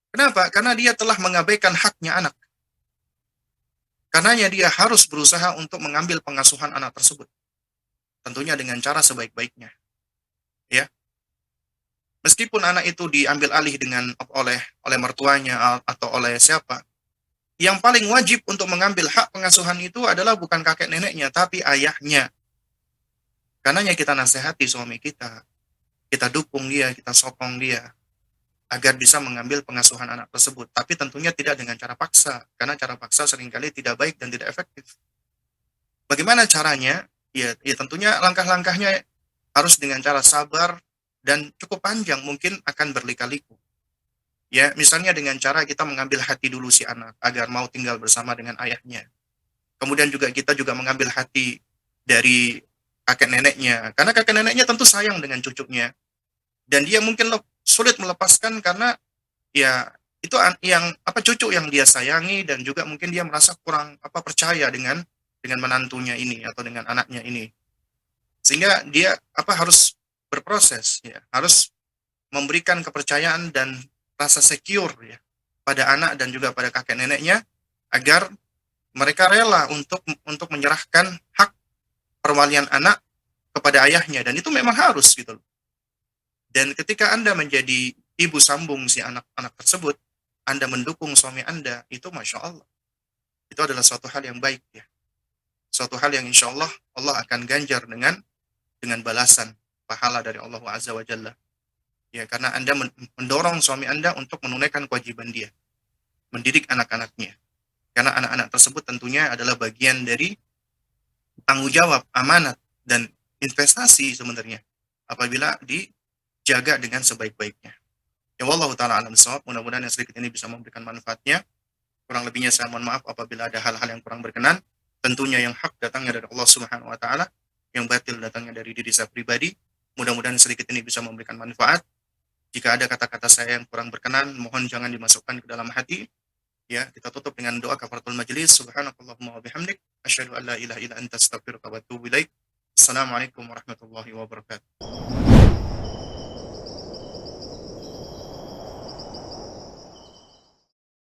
Kenapa? Karena dia telah mengabaikan haknya anak. Karenanya dia harus berusaha untuk mengambil pengasuhan anak tersebut. Tentunya dengan cara sebaik-baiknya. Ya. Meskipun anak itu diambil alih oleh mertuanya atau oleh siapa, yang paling wajib untuk mengambil hak pengasuhan itu adalah bukan kakek neneknya, tapi ayahnya. Karenanya kita nasihati suami kita, kita dukung dia, kita sokong dia, agar bisa mengambil pengasuhan anak tersebut. Tapi tentunya tidak dengan cara paksa, karena cara paksa seringkali tidak baik dan tidak efektif. Bagaimana caranya? Ya tentunya langkah-langkahnya harus dengan cara sabar dan cukup panjang, mungkin akan berlika-liku. Ya, misalnya dengan cara kita mengambil hati dulu si anak agar mau tinggal bersama dengan ayahnya. Kemudian juga kita juga mengambil hati dari kakek neneknya, karena kakek neneknya tentu sayang dengan cucunya dan dia mungkin sulit melepaskan karena ya itu yang cucu yang dia sayangi dan juga mungkin dia merasa kurang percaya dengan menantunya ini atau dengan anaknya ini. Sehingga dia harus berproses ya, harus memberikan kepercayaan dan rasa secure ya pada anak dan juga pada kakek neneknya agar mereka rela untuk menyerahkan hak perwalian anak kepada ayahnya dan itu memang harus gitu loh. Dan ketika Anda menjadi ibu sambung si anak-anak tersebut, Anda mendukung suami Anda, itu Masya Allah. Itu adalah suatu hal yang baik ya. Suatu hal yang insya Allah Allah akan ganjar dengan balasan pahala dari Allah Azza wa Jalla. Ya, karena Anda mendorong suami Anda untuk menunaikan kewajiban dia, mendidik anak-anaknya. Karena anak-anak tersebut tentunya adalah bagian dari tanggung jawab, amanat, dan investasi sebenarnya apabila dijaga dengan sebaik-baiknya. Ya wallahu taala alam shawab. Mudah-mudahan yang sedikit ini bisa memberikan manfaatnya. Kurang lebihnya saya mohon maaf apabila ada hal-hal yang kurang berkenan. Tentunya yang hak datangnya dari Allah Subhanahu wa taala, yang batil datangnya dari diri saya pribadi. Mudah-mudahan sedikit ini bisa memberikan manfaat. Jika ada kata-kata saya yang kurang berkenan, mohon jangan dimasukkan ke dalam hati. Ya, kita tutup dengan doa kafaratul majelis. Subhanakallahumma wa bihamdik, asyhadu an la ilaha illa anta astaghfiruka wa atubu ilaik. Assalamualaikum warahmatullahi wabarakatuh.